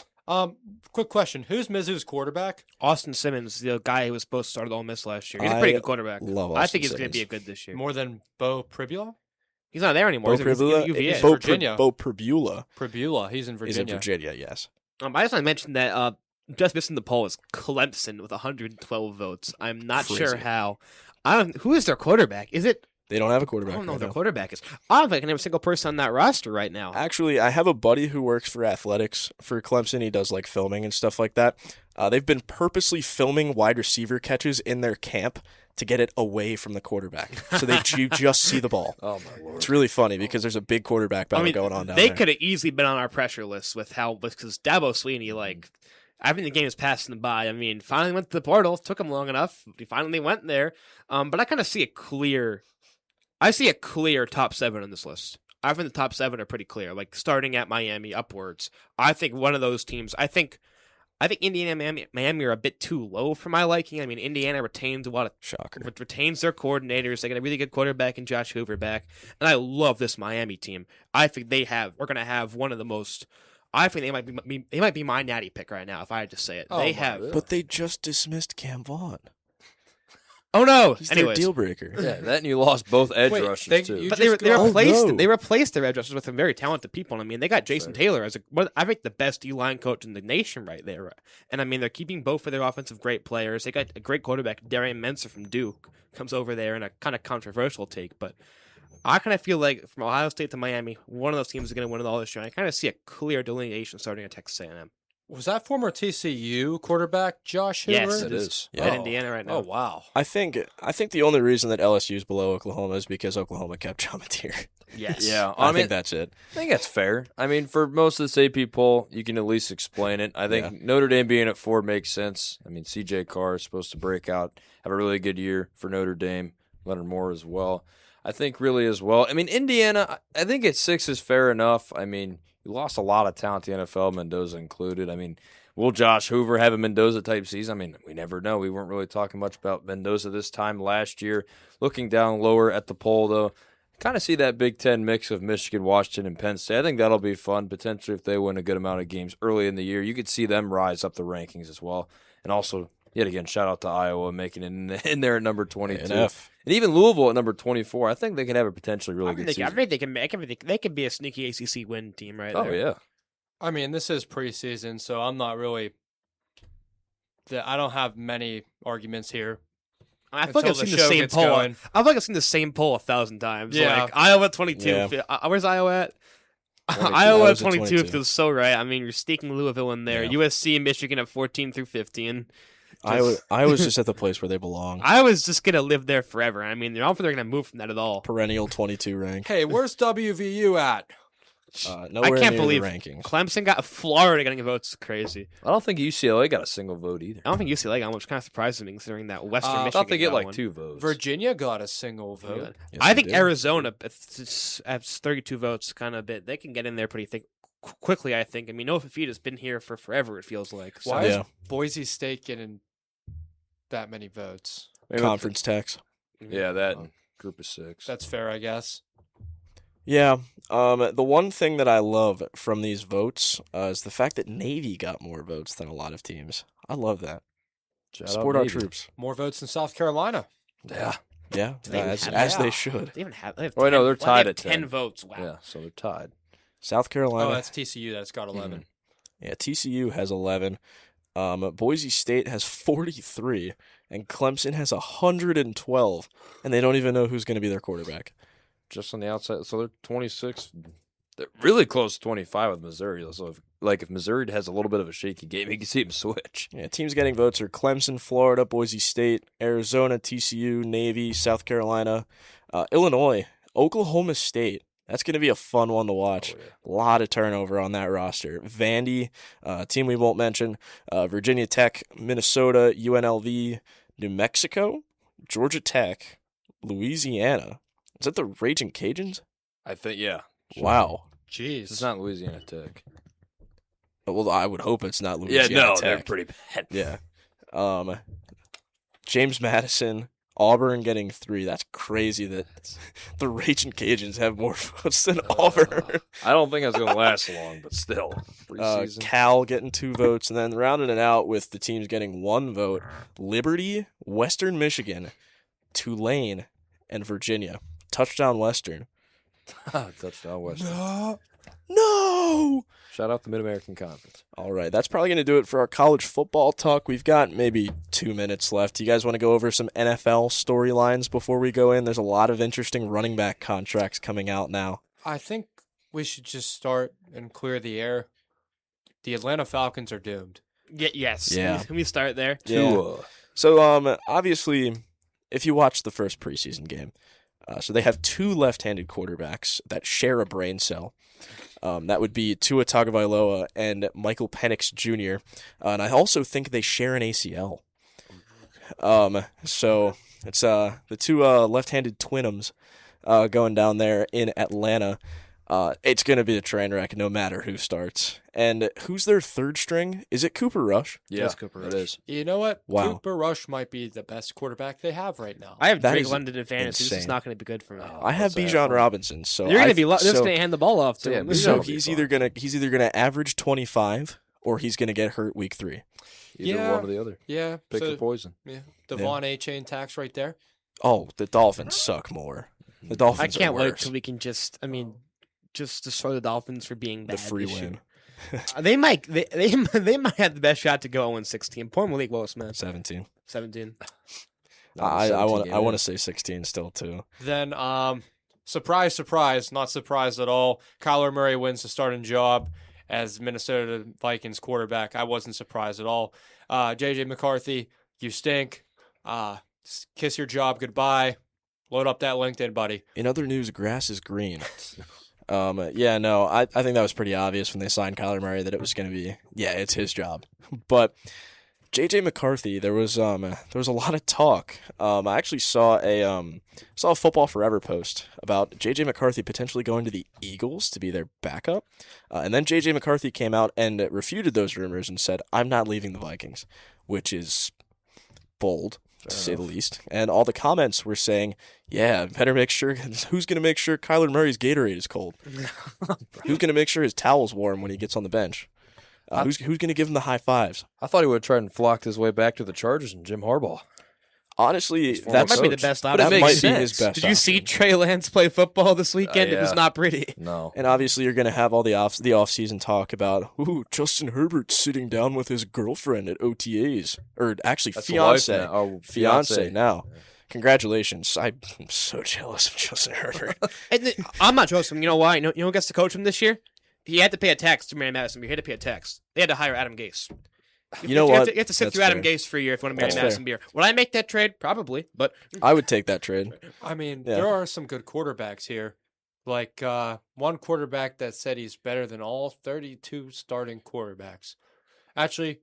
[SPEAKER 2] Quick question: who's Mizzou's quarterback?
[SPEAKER 3] Austin Simmons, the guy who was supposed to start at Ole Miss last year. He's a pretty good quarterback.
[SPEAKER 1] Love
[SPEAKER 3] I
[SPEAKER 1] Austin
[SPEAKER 3] think he's going to
[SPEAKER 1] Simmons.
[SPEAKER 3] be a good this year.
[SPEAKER 2] More than Bo Pribula?
[SPEAKER 3] He's not there anymore.
[SPEAKER 1] Bo
[SPEAKER 3] He's at
[SPEAKER 1] Pribula?
[SPEAKER 3] UVA.
[SPEAKER 2] Bo- Virginia.
[SPEAKER 1] Bo Pribula
[SPEAKER 2] Pribula, he's in Virginia.
[SPEAKER 1] is in Virginia, yes.
[SPEAKER 3] I just want to mention that just missing the poll is Clemson with 112 votes. I'm not
[SPEAKER 1] Crazy.
[SPEAKER 3] sure how. Who is their quarterback? Is it?
[SPEAKER 1] They don't have a
[SPEAKER 3] I
[SPEAKER 1] quarterback
[SPEAKER 3] don't know
[SPEAKER 1] right
[SPEAKER 3] who their
[SPEAKER 1] now.
[SPEAKER 3] quarterback is. I don't think I can name a single person on that roster right now.
[SPEAKER 1] Actually, I have a buddy who works for athletics for Clemson. He does like filming and stuff like that. They've been purposely filming wide receiver catches in their camp to get it away from the quarterback. So you just see the ball.
[SPEAKER 4] Oh, my Lord.
[SPEAKER 1] It's really funny because there's a big quarterback battle going on down
[SPEAKER 3] they
[SPEAKER 1] there.
[SPEAKER 3] could have easily been on our pressure list because Dabo Sweeney, I think the game is passing them by. I mean, finally went to the portal. Took him long enough. He finally went there. But I kind of see a clear top 7 on this list. I think the top 7 are pretty clear. Like starting at Miami upwards. I think one of those teams. I think Indiana and Miami are a bit too low for my liking. I mean, Indiana retains
[SPEAKER 1] Shocker.
[SPEAKER 3] retains their coordinators. They got a really good quarterback in Josh Hoover back, and I love this Miami team. I think we're going to have one of the most. I think they might be my natty pick right now if I had to say it.
[SPEAKER 2] Oh,
[SPEAKER 3] they
[SPEAKER 2] my
[SPEAKER 3] have.
[SPEAKER 2] God.
[SPEAKER 1] But they just dismissed Cam Vaughn.
[SPEAKER 3] Oh no!
[SPEAKER 1] He's their
[SPEAKER 3] Anyways,
[SPEAKER 1] deal breaker.
[SPEAKER 4] Yeah, that and you lost both edge
[SPEAKER 2] Wait,
[SPEAKER 4] rushers, too.
[SPEAKER 2] you
[SPEAKER 3] but
[SPEAKER 2] just
[SPEAKER 3] they
[SPEAKER 2] go-
[SPEAKER 3] replaced
[SPEAKER 1] Oh, no.
[SPEAKER 3] they replaced their edge rushers with some very talented people. I mean, they got Jason
[SPEAKER 4] Fair.
[SPEAKER 3] Taylor as I think the best D-line coach in the nation right there. And I mean, they're keeping both of their offensive great players. They got a great quarterback, Darian Menser from Duke, comes over there in a kind of controversial take, but I kind of feel like from Ohio State to Miami, one of those teams is going to win it all this year. I kind of see a clear delineation starting at Texas A&M.
[SPEAKER 2] Was that former TCU quarterback Josh Hoover?
[SPEAKER 3] Yes,
[SPEAKER 4] It is.
[SPEAKER 1] Yeah.
[SPEAKER 3] At Indiana right now.
[SPEAKER 2] Oh, wow.
[SPEAKER 1] I think the only reason that LSU is below Oklahoma is because Oklahoma kept John Mateer.
[SPEAKER 3] Yes.
[SPEAKER 4] Yeah,
[SPEAKER 1] I think that's it.
[SPEAKER 4] I think that's fair. I mean, for most of this AP poll, you can at least explain it. I think Notre Dame being at 4 makes sense. I mean, C.J. Carr is supposed to break out, have a really good year for Notre Dame. Leonard Moore as well. I think really as well. I mean, Indiana, I think at 6 is fair enough. I mean, you lost a lot of talent to the NFL, Mendoza included. I mean, will Josh Hoover have a Mendoza-type season? I mean, we never know. We weren't really talking much about Mendoza this time last year. Looking down lower at the poll, though, kind of see that Big Ten mix of Michigan, Washington, and Penn State. I think that'll be fun, potentially, if they win a good amount of games early in the year. You could see them rise up the rankings as well. And also, yet again, shout out to Iowa making it in there at number 22.
[SPEAKER 1] ANF.
[SPEAKER 4] And even Louisville at number 24. I think they could have a potentially really good
[SPEAKER 3] I
[SPEAKER 4] season.
[SPEAKER 3] think they can make everything. They could be a sneaky ACC win team right
[SPEAKER 4] Oh,
[SPEAKER 3] there.
[SPEAKER 4] yeah.
[SPEAKER 2] I mean, this is preseason, so I'm not really. I don't have many arguments here.
[SPEAKER 3] I feel like I've
[SPEAKER 2] Until the
[SPEAKER 3] seen the
[SPEAKER 2] show
[SPEAKER 3] same
[SPEAKER 2] gets
[SPEAKER 3] poll.
[SPEAKER 2] going.
[SPEAKER 3] I feel like I've seen the same poll 1,000 times.
[SPEAKER 2] Yeah.
[SPEAKER 3] Like Iowa 22.
[SPEAKER 1] Yeah.
[SPEAKER 3] Where's Iowa at?
[SPEAKER 4] 22.
[SPEAKER 3] Iowa
[SPEAKER 1] Iowa's
[SPEAKER 3] at
[SPEAKER 1] at
[SPEAKER 3] 22
[SPEAKER 1] 22.
[SPEAKER 3] feels so right. I mean, you're sneaking Louisville in there.
[SPEAKER 1] Yeah.
[SPEAKER 3] USC and Michigan at 14 through 15.
[SPEAKER 1] Iowa's just at the place where they belong.
[SPEAKER 3] Iowa's just going to live there forever. I mean, I don't think they're going to move from that at all.
[SPEAKER 1] Perennial 22 rank.
[SPEAKER 2] Hey, where's WVU at?
[SPEAKER 1] Nowhere
[SPEAKER 3] can't
[SPEAKER 1] near
[SPEAKER 3] believe
[SPEAKER 1] the rankings.
[SPEAKER 3] Clemson got Florida getting votes. Crazy.
[SPEAKER 4] I don't think UCLA got a single vote either.
[SPEAKER 3] I don't think UCLA got one, which kind of surprised me considering that Western
[SPEAKER 2] I
[SPEAKER 3] Michigan.
[SPEAKER 4] I thought they get
[SPEAKER 3] got
[SPEAKER 4] like
[SPEAKER 3] one.
[SPEAKER 4] 2 votes.
[SPEAKER 2] Virginia got a single
[SPEAKER 3] Yeah.
[SPEAKER 2] vote.
[SPEAKER 1] Yes,
[SPEAKER 3] I
[SPEAKER 1] they
[SPEAKER 3] think
[SPEAKER 1] did.
[SPEAKER 3] Arizona has 32 votes, kind of a bit. They can get in there pretty quickly. I think. I mean, Noah Fafita's been here for forever. It feels like. So.
[SPEAKER 2] Why
[SPEAKER 1] Yeah.
[SPEAKER 2] is Boise State getting that many votes?
[SPEAKER 4] Maybe
[SPEAKER 1] Conference tax.
[SPEAKER 4] Yeah, that group of 6.
[SPEAKER 2] That's fair, I guess.
[SPEAKER 1] Yeah. The one thing that I love from these votes is the fact that Navy got more votes than a lot of teams. I love that.
[SPEAKER 4] Shout out
[SPEAKER 1] Support our
[SPEAKER 4] Navy.
[SPEAKER 1] troops.
[SPEAKER 2] More votes than South Carolina.
[SPEAKER 4] Yeah.
[SPEAKER 1] Yeah,
[SPEAKER 3] they even
[SPEAKER 1] as
[SPEAKER 3] have
[SPEAKER 1] they
[SPEAKER 2] that?
[SPEAKER 1] should.
[SPEAKER 3] They even have. They have
[SPEAKER 4] Oh, I know,
[SPEAKER 3] 10
[SPEAKER 4] they're
[SPEAKER 3] they
[SPEAKER 4] tied
[SPEAKER 3] have
[SPEAKER 4] at
[SPEAKER 3] 10
[SPEAKER 4] 10.
[SPEAKER 3] votes. Wow.
[SPEAKER 4] Yeah, so they're tied.
[SPEAKER 1] South Carolina.
[SPEAKER 2] Oh, that's TCU. That's got 11.
[SPEAKER 1] Yeah, TCU has 11. Boise State has 43, and Clemson has 112, and they don't even know who's going to be their quarterback.
[SPEAKER 4] Just on the outside. So they're 26. They're really close to 25 with Missouri. So if Missouri has a little bit of a shaky game, you can see them switch.
[SPEAKER 1] Yeah, teams getting votes are Clemson, Florida, Boise State, Arizona, TCU, Navy, South Carolina, Illinois, Oklahoma State. That's going to be a fun one to watch.
[SPEAKER 4] Oh, yeah.
[SPEAKER 1] A lot of turnover on that roster. Vandy, team we won't mention, Virginia Tech, Minnesota, UNLV, New Mexico, Georgia Tech, Louisiana. Is that the Raging Cajuns?
[SPEAKER 4] I think, yeah.
[SPEAKER 1] Wow.
[SPEAKER 2] Jeez.
[SPEAKER 4] It's not Louisiana Tech.
[SPEAKER 1] Well, I would hope it's not
[SPEAKER 4] Yeah,
[SPEAKER 1] Louisiana
[SPEAKER 4] no,
[SPEAKER 1] Tech.
[SPEAKER 4] they're pretty bad.
[SPEAKER 1] Yeah. James Madison, Auburn getting 3. That's crazy that the Raging Cajuns have more votes than Auburn.
[SPEAKER 4] I don't think it's going to last long, but still. Preseason.
[SPEAKER 1] Cal getting 2 votes, and then rounding it out with the teams getting 1 vote, Liberty, Western Michigan, Tulane, and Virginia. Touchdown Western.
[SPEAKER 4] Touchdown Western.
[SPEAKER 1] No!
[SPEAKER 4] Shout out the Mid-American Conference.
[SPEAKER 1] All right, that's probably going to do it for our college football talk. We've got maybe 2 minutes left. Do you guys want to go over some NFL storylines before we go in? There's a lot of interesting running back contracts coming out now.
[SPEAKER 2] I think we should just start and clear the air. The Atlanta Falcons are doomed.
[SPEAKER 3] Yes.
[SPEAKER 1] Yeah.
[SPEAKER 3] Can we start there?
[SPEAKER 1] Yeah. So, obviously, if you watch the first preseason game, so they have 2 left-handed quarterbacks that share a brain cell. That would be Tua Tagovailoa and Michael Penix Jr. And I also think they share an ACL. So it's the 2 left-handed twinums going down there in Atlanta. It's going to be a train wreck no matter who starts. And who's their 3rd string? Is it Cooper Rush?
[SPEAKER 4] Yeah,
[SPEAKER 3] That's Cooper
[SPEAKER 4] it
[SPEAKER 3] Rush.
[SPEAKER 4] is.
[SPEAKER 2] You know what?
[SPEAKER 1] Wow.
[SPEAKER 2] Cooper Rush might be the best quarterback they have right now.
[SPEAKER 3] I have
[SPEAKER 1] That
[SPEAKER 3] Drake
[SPEAKER 1] is
[SPEAKER 3] London in fantasy. This is
[SPEAKER 1] insane.
[SPEAKER 3] not going to be good for me.
[SPEAKER 1] I have
[SPEAKER 4] What's that
[SPEAKER 1] Bijan
[SPEAKER 4] for?
[SPEAKER 1] Robinson. So
[SPEAKER 3] You're going to
[SPEAKER 1] I-
[SPEAKER 3] be just
[SPEAKER 1] so-
[SPEAKER 3] going to hand the ball off to
[SPEAKER 4] Yeah,
[SPEAKER 3] him.
[SPEAKER 4] Bijan
[SPEAKER 1] So
[SPEAKER 4] will be
[SPEAKER 1] he's
[SPEAKER 4] fine.
[SPEAKER 1] either gonna average 25 or he's gonna get hurt week 3.
[SPEAKER 4] Either
[SPEAKER 2] Yeah.
[SPEAKER 4] one or the other.
[SPEAKER 2] Yeah.
[SPEAKER 4] Pick
[SPEAKER 2] so,
[SPEAKER 4] your poison.
[SPEAKER 2] yeah. Devon A-Chain tax right there.
[SPEAKER 1] Oh, the Dolphins suck more. The Dolphins
[SPEAKER 3] I can't
[SPEAKER 1] are
[SPEAKER 3] wait
[SPEAKER 1] worse.
[SPEAKER 3] till we can just destroy the Dolphins for being bad.
[SPEAKER 1] The free
[SPEAKER 3] this year.
[SPEAKER 1] win.
[SPEAKER 3] They might might have the best shot to go 0-16. Poor Malik Willis, man.
[SPEAKER 1] 17.
[SPEAKER 3] 17.
[SPEAKER 1] I want to say 16 still too.
[SPEAKER 2] Then, surprise, surprise, not surprised at all. Kyler Murray wins the starting job, as Minnesota Vikings quarterback. I wasn't surprised at all. J.J. McCarthy, you stink. Kiss your job goodbye. Load up that LinkedIn, buddy.
[SPEAKER 1] In other news, grass is green. Yeah, no, I think that was pretty obvious when they signed Kyler Murray that it was going to be, it's his job. But J.J. McCarthy, there was a lot of talk. I actually saw a Football Forever post about J.J. McCarthy potentially going to the Eagles to be their backup. And then J.J. McCarthy came out and refuted those rumors and said, I'm not leaving the Vikings, which is bold, to say the least. And all the comments were saying, better make sure, who's going to make sure Kyler Murray's Gatorade is cold? Who's going to make sure his towel's warm when he gets on the bench? Who's going to give him the high fives?
[SPEAKER 4] I thought he would have tried and flocked his way back to the Chargers and Jim Harbaugh.
[SPEAKER 1] Honestly,
[SPEAKER 3] that might be the best option.
[SPEAKER 1] That might be his best
[SPEAKER 3] Did you see Trey Lance play football this weekend?
[SPEAKER 4] Yeah.
[SPEAKER 3] It was not pretty.
[SPEAKER 4] No.
[SPEAKER 1] And obviously, you're going to have all the off-season talk about, Justin Herbert's sitting down with his girlfriend at OTAs. Or actually,
[SPEAKER 4] That's
[SPEAKER 1] fiance.
[SPEAKER 4] the wife now. Oh,
[SPEAKER 1] Fiance now. Yeah. Congratulations. I'm so jealous of Justin Herbert.
[SPEAKER 3] I'm not jealous of him. You know why? You know who gets to coach him this year? He had to pay a tax to marry Madison Beer. He had to pay a tax. They had to hire Adam Gase.
[SPEAKER 1] You know what?
[SPEAKER 3] You have to sit
[SPEAKER 1] That's
[SPEAKER 3] through Adam
[SPEAKER 1] fair.
[SPEAKER 3] Gase for a year if you want to marry
[SPEAKER 1] That's
[SPEAKER 3] Madison Beer. Would I make that trade? Probably, but
[SPEAKER 1] I would take that trade.
[SPEAKER 2] I mean,
[SPEAKER 1] Yeah.
[SPEAKER 2] there are some good quarterbacks here. Like one quarterback that said he's better than all 32 starting quarterbacks. Actually,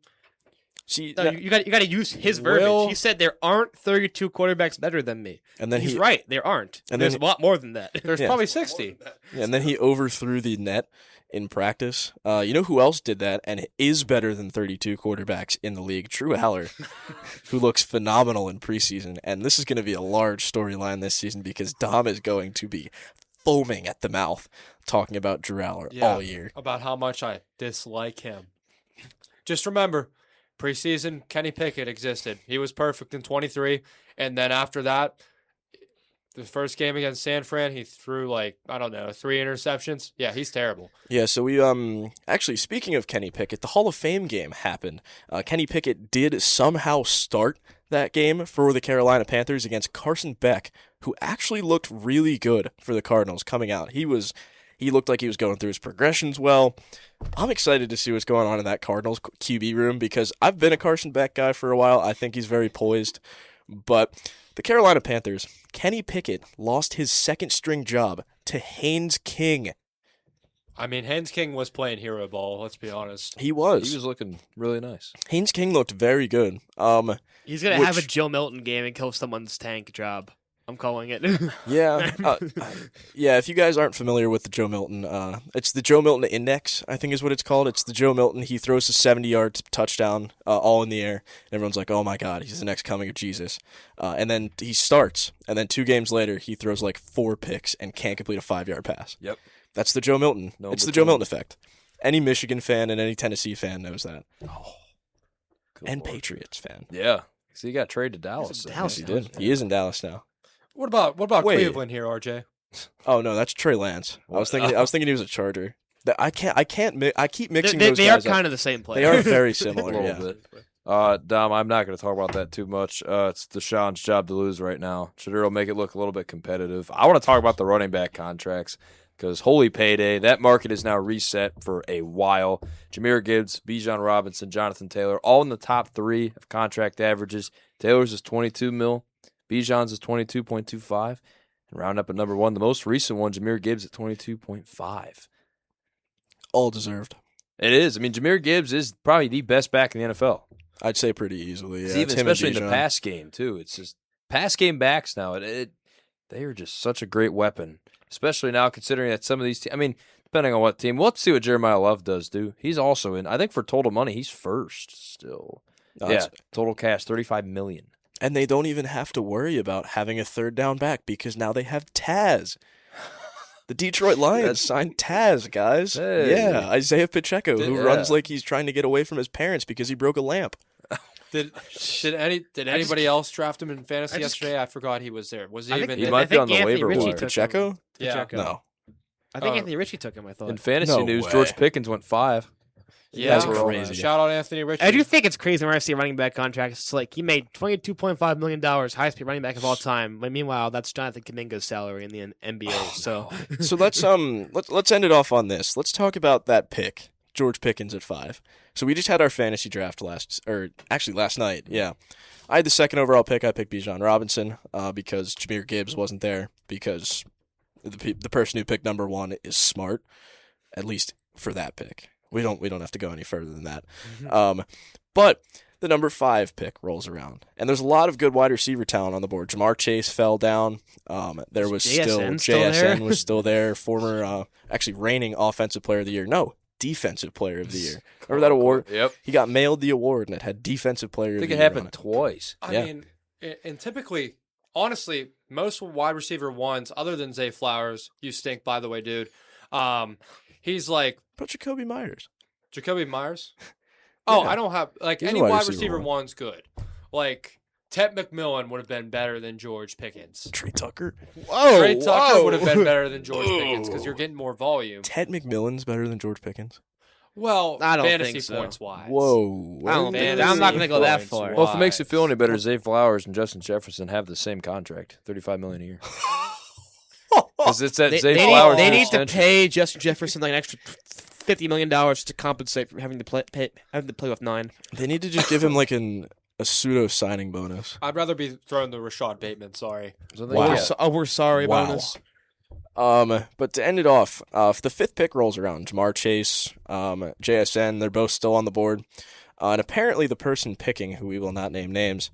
[SPEAKER 1] See,
[SPEAKER 3] no, you got to use his verbiage. He said there aren't 32 quarterbacks better than me.
[SPEAKER 1] and then
[SPEAKER 3] He's right. There aren't.
[SPEAKER 1] And
[SPEAKER 3] There's
[SPEAKER 1] then
[SPEAKER 3] a lot more than that.
[SPEAKER 2] there's
[SPEAKER 1] Yeah.
[SPEAKER 2] probably 60.
[SPEAKER 1] and then he overthrew the net in practice. You know who else did that and is better than 32 quarterbacks in the league? Drew Aller, who looks phenomenal in preseason. And this is going to be a large storyline this season because Dom is going to be foaming at the mouth talking about Drew Aller all year.
[SPEAKER 2] About how much I dislike him. Just remember, preseason, Kenny Pickett existed. He was perfect in 23. And then after that, the first game against San Fran, he threw 3 interceptions. Yeah, he's terrible.
[SPEAKER 1] Yeah, so we actually, speaking of Kenny Pickett, the Hall of Fame game happened. Kenny Pickett did somehow start that game for the Carolina Panthers against Carson Beck, who actually looked really good for the Cardinals coming out. He looked like he was going through his progressions well. I'm excited to see what's going on in that Cardinals QB room because I've been a Carson Beck guy for a while. I think he's very poised. But the Carolina Panthers, Kenny Pickett lost his second-string job to Haynes King.
[SPEAKER 2] I mean, Haynes King was playing hero ball, let's be honest.
[SPEAKER 1] He was.
[SPEAKER 4] He was looking really nice.
[SPEAKER 1] Haynes King looked very good.
[SPEAKER 3] He's going to have a Joe Milton game and kill someone's tank job. I'm calling it.
[SPEAKER 1] Yeah. If you guys aren't familiar with the Joe Milton, it's the Joe Milton Index, I think is what it's called. It's the Joe Milton. He throws a 70-yard touchdown all in the air. And everyone's like, oh, my God, he's the next coming of Jesus. And then he starts. And then 2 games later, he throws 4 picks and can't complete a 5-yard pass.
[SPEAKER 4] Yep.
[SPEAKER 1] That's the Joe Milton. It's the Joe Milton effect. Any Michigan fan and any Tennessee fan knows that.
[SPEAKER 4] Oh,
[SPEAKER 1] and Patriots fan.
[SPEAKER 4] Yeah. So he got traded to Dallas.
[SPEAKER 3] Dallas,
[SPEAKER 1] He did. He is in Dallas now.
[SPEAKER 2] What about
[SPEAKER 1] Wait.
[SPEAKER 2] Cleveland here, RJ?
[SPEAKER 1] Oh no, that's Trey Lance. I was thinking he was a Charger. I keep mixing those
[SPEAKER 3] they
[SPEAKER 1] guys
[SPEAKER 3] are
[SPEAKER 1] up.
[SPEAKER 3] kind of the same player.
[SPEAKER 1] They are very
[SPEAKER 4] A
[SPEAKER 1] similar.
[SPEAKER 4] little
[SPEAKER 1] Yeah.
[SPEAKER 4] bit. Dom, I'm not going to talk about that too much. It's Deshaun's job to lose right now. Shadur will make it look a little bit competitive. I want to talk about the running back contracts because holy payday, that market is now reset for a while. Jahmyr Gibbs, Bijan Robinson, Jonathan Taylor, all in the top 3 of contract averages. Taylor's is 22 mil. Bijan's is 22.25. And round up at number 1, the most recent one, Jahmyr Gibbs at 22.5.
[SPEAKER 1] All deserved.
[SPEAKER 4] It is. I mean, Jahmyr Gibbs is probably the best back in the NFL.
[SPEAKER 1] I'd say pretty easily. Yeah.
[SPEAKER 4] Even
[SPEAKER 1] It's him and
[SPEAKER 4] especially in the
[SPEAKER 1] Bijan.
[SPEAKER 4] pass game too. It's just pass game backs now. They are just such a great weapon, especially now considering that some of these. I mean, depending on what team. We'll have to see what Jeremiah Love does. He's also in. I think for total money, he's first still. Total cash $35 million.
[SPEAKER 1] And they don't even have to worry about having a third down back because now they have Taz. The Detroit Lions signed Taz, guys.
[SPEAKER 4] Hey.
[SPEAKER 1] Yeah, Isaiah Pacheco, who
[SPEAKER 4] Yeah.
[SPEAKER 1] runs like he's trying to get away from his parents because he broke a lamp.
[SPEAKER 2] Did anybody else draft him in fantasy yesterday? I forgot he was there. Was he even?
[SPEAKER 4] He might be
[SPEAKER 3] think
[SPEAKER 4] on the
[SPEAKER 3] Anthony
[SPEAKER 4] waiver
[SPEAKER 3] Ritchie
[SPEAKER 4] wire.
[SPEAKER 3] took him.
[SPEAKER 1] Pacheco?
[SPEAKER 2] Yeah.
[SPEAKER 3] Pacheco.
[SPEAKER 1] No.
[SPEAKER 3] I think
[SPEAKER 2] Oh.
[SPEAKER 3] Anthony Ritchie took him, I thought.
[SPEAKER 4] In fantasy
[SPEAKER 1] No
[SPEAKER 4] news,
[SPEAKER 1] way.
[SPEAKER 4] George Pickens went 5.
[SPEAKER 2] Yeah,
[SPEAKER 1] That's crazy.
[SPEAKER 2] Shout out Anthony Ritchie.
[SPEAKER 3] I do think it's crazy when I see a running back contract. It's like he made $22.5 million, highest paid running back of all time. But meanwhile, that's Jonathan Kuminga's salary in the NBA. So
[SPEAKER 1] So let's end it off on this. Let's talk about that pick, George Pickens at 5. So we just had our fantasy draft last night. Yeah, I had the second overall pick. I picked Bijan Robinson because Jahmyr Gibbs wasn't there because the person who picked number 1 is smart, at least for that pick. We don't have to go any further than that. But the number 5 pick rolls around, and there's a lot of good wide receiver talent on the board. Jamar Chase fell down. There was JSN was still there. Former, actually reigning offensive player of the year. No, defensive player of the year. Remember that award?
[SPEAKER 4] Yep.
[SPEAKER 1] He got mailed the award, and it had defensive player of the year.
[SPEAKER 4] I think it happened twice.
[SPEAKER 2] I mean, and typically, honestly, most wide receiver ones, other than Zay Flowers, you stink, by the way, dude. He's like.
[SPEAKER 1] But Jacoby Myers.
[SPEAKER 2] Jacoby Myers? Oh,
[SPEAKER 1] Yeah.
[SPEAKER 2] I don't have like
[SPEAKER 1] He's a
[SPEAKER 2] any
[SPEAKER 1] wide
[SPEAKER 2] wide
[SPEAKER 1] receiver
[SPEAKER 2] receiver one's good. Like Ted McMillan would have been better than George Pickens.
[SPEAKER 1] Trey Tucker.
[SPEAKER 2] Trey Tucker would have been better than George Pickens because you're getting more volume.
[SPEAKER 1] Ted McMillan's better than George Pickens.
[SPEAKER 2] Well,
[SPEAKER 3] I don't
[SPEAKER 2] fantasy
[SPEAKER 3] think so.
[SPEAKER 2] points wise.
[SPEAKER 1] Whoa.
[SPEAKER 3] I don't
[SPEAKER 2] Fantasy
[SPEAKER 3] I'm not going to go that
[SPEAKER 2] points
[SPEAKER 3] far.
[SPEAKER 4] Well, if it makes you feel any better, Zay Flowers and Justin Jefferson have the same contract, $35 million a year. Because it's that Zay Flowers.
[SPEAKER 3] They need to
[SPEAKER 4] extension.
[SPEAKER 3] pay Justin Jefferson like an extra $50 million to compensate for having to play with 9.
[SPEAKER 1] They need to just give him like a pseudo signing bonus.
[SPEAKER 2] I'd rather be throwing the Rashad Bateman. Sorry.
[SPEAKER 4] So
[SPEAKER 1] Wow.
[SPEAKER 3] We're sorry,
[SPEAKER 1] Wow.
[SPEAKER 3] bonus.
[SPEAKER 1] But to end it off, if the 5th pick rolls around, Jamar Chase, JSN, they're both still on the board. And apparently the person picking, who we will not name names,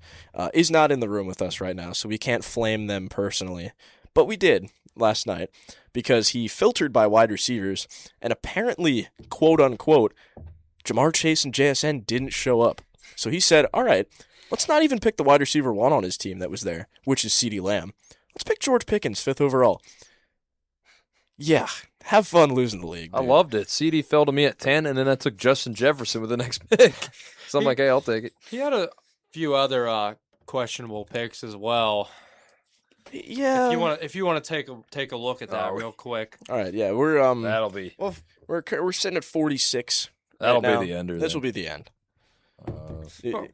[SPEAKER 1] is not in the room with us right now, so we can't flame them personally. But we did last night because he filtered by wide receivers, and apparently, quote unquote, Jamar Chase and JSN didn't show up. So he said, all right, let's not even pick the wide receiver 1 on his team that was there, which is CeeDee Lamb. Let's pick George Pickens, 5th overall. Yeah, have fun losing the league.
[SPEAKER 4] I
[SPEAKER 1] dude.
[SPEAKER 4] loved it. CD fell to me at 10, and then I took Justin Jefferson with the next pick. So I'm like, hey, I'll take it.
[SPEAKER 2] He had a few other questionable picks as well.
[SPEAKER 1] Yeah.
[SPEAKER 2] If you want to take a look at that real quick.
[SPEAKER 1] All right, yeah, we're
[SPEAKER 4] That'll be
[SPEAKER 1] we're sitting at 46.
[SPEAKER 4] that'll
[SPEAKER 1] right now.
[SPEAKER 4] be the ender.
[SPEAKER 1] This
[SPEAKER 4] then.
[SPEAKER 1] will be the end.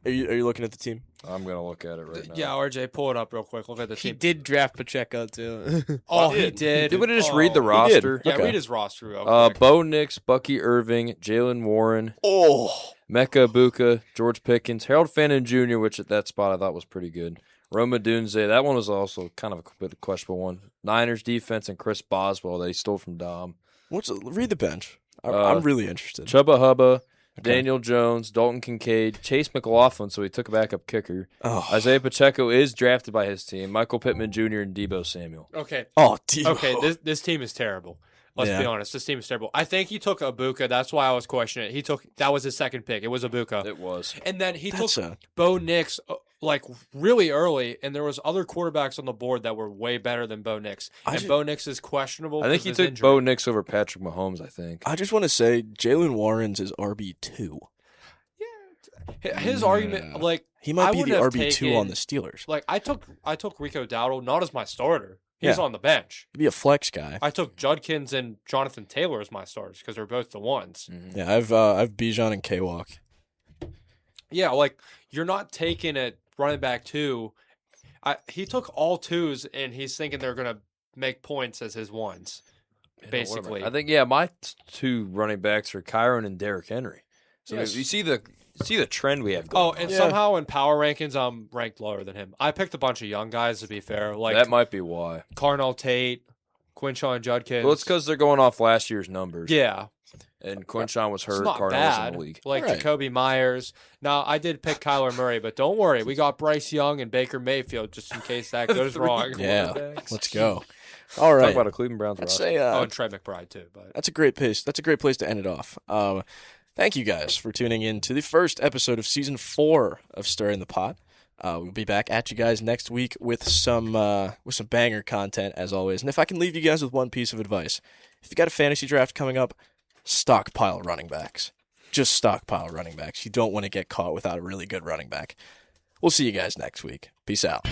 [SPEAKER 1] Are you looking at the team?
[SPEAKER 4] I'm gonna look at it right now.
[SPEAKER 2] Yeah, RJ, pull it up real quick. Look at the
[SPEAKER 3] He
[SPEAKER 2] team.
[SPEAKER 3] did draft Pacheco, too.
[SPEAKER 2] Oh, he did.
[SPEAKER 4] Did we just read the roster?
[SPEAKER 2] Yeah,
[SPEAKER 1] Okay.
[SPEAKER 2] read his roster real quick.
[SPEAKER 4] Bo Nix, Bucky Irving, Jalen Warren,
[SPEAKER 1] Oh,
[SPEAKER 4] Mecca Buka, George Pickens, Harold Fannin Jr., which at that spot I thought was pretty good. Roma Dunze, that one was also kind of a bit of a questionable one. Niners defense and Chris Boswell that he stole from Dom.
[SPEAKER 1] read the bench. I'm really interested.
[SPEAKER 4] Chubba Hubba,
[SPEAKER 1] Okay.
[SPEAKER 4] Daniel Jones, Dalton Kincaid, Chase McLaughlin, so he took a backup kicker.
[SPEAKER 1] Oh,
[SPEAKER 4] Isaiah Pacheco is drafted by his team. Michael Pittman Jr. and Debo Samuel.
[SPEAKER 2] Okay.
[SPEAKER 1] Devo.
[SPEAKER 2] Okay, this team is terrible. Let's be
[SPEAKER 1] Yeah.
[SPEAKER 2] honest. This team is terrible. I think he took Ibuka. That's why I was questioning it. That was his second pick. It was Ibuka.
[SPEAKER 4] It was.
[SPEAKER 2] And then he
[SPEAKER 1] That's
[SPEAKER 2] took
[SPEAKER 1] a
[SPEAKER 2] Bo Nix like really early, and there was other quarterbacks on the board that were way better than Bo Nix. Bo Nix is questionable.
[SPEAKER 4] I think he
[SPEAKER 2] because of
[SPEAKER 4] took
[SPEAKER 2] his injury.
[SPEAKER 4] Bo Nix over Patrick Mahomes, I think.
[SPEAKER 1] I just want to say Jalen Warren's is RB2.
[SPEAKER 2] His argument, like
[SPEAKER 1] He might
[SPEAKER 2] I
[SPEAKER 1] be the
[SPEAKER 2] wouldn't have
[SPEAKER 1] RB2 on
[SPEAKER 2] taken-
[SPEAKER 1] the Steelers.
[SPEAKER 2] like I took Rico Dowdle not as my starter. He's
[SPEAKER 1] Yeah.
[SPEAKER 2] on the bench.
[SPEAKER 1] He'd be a flex guy.
[SPEAKER 2] I took Judkins and Jonathan Taylor as my starters because they're both the ones.
[SPEAKER 1] Yeah, I've Bijan and K-Walk.
[SPEAKER 2] Yeah, like you're not taking a running back 2. He took all 2s, and he's thinking they're gonna make points as his 1s. Basically,
[SPEAKER 4] I think my 2 running backs are Kyron and Derrick Henry. So
[SPEAKER 2] Yes.
[SPEAKER 4] you see the trend we have going.
[SPEAKER 2] Oh,
[SPEAKER 4] on.
[SPEAKER 2] and
[SPEAKER 1] Yeah.
[SPEAKER 2] somehow in power rankings, I'm ranked lower than him. I picked a bunch of young guys, to be fair, like
[SPEAKER 4] that might be why.
[SPEAKER 2] Carnell Tate, Quinshawn Judkins.
[SPEAKER 4] Well, it's because they're going off last year's numbers.
[SPEAKER 2] yeah,
[SPEAKER 4] And Quinshawn was
[SPEAKER 2] it's
[SPEAKER 4] hurt.
[SPEAKER 2] not
[SPEAKER 4] Carnell was
[SPEAKER 2] bad.
[SPEAKER 4] in the league.
[SPEAKER 2] Like
[SPEAKER 1] Right.
[SPEAKER 2] Jacoby Myers. Now, I did pick Kyler Murray, but don't worry, we got Bryce Young and Baker Mayfield just in case that goes wrong.
[SPEAKER 1] Yeah, let's go. All
[SPEAKER 4] Talk
[SPEAKER 1] right.
[SPEAKER 4] about a Cleveland Browns
[SPEAKER 1] Let's
[SPEAKER 4] roster.
[SPEAKER 1] say
[SPEAKER 2] Oh, and Trey McBride too. But
[SPEAKER 1] that's a great place. That's a great place to end it off. Thank you guys for tuning in to the first episode of season 4 of Stirring the Pot. We'll be back at you guys next week with some banger content as always. And if I can leave you guys with one piece of advice, if you got a fantasy draft coming up, stockpile running backs. Just stockpile running backs. You don't want to get caught without a really good running back. We'll see you guys next week. Peace out.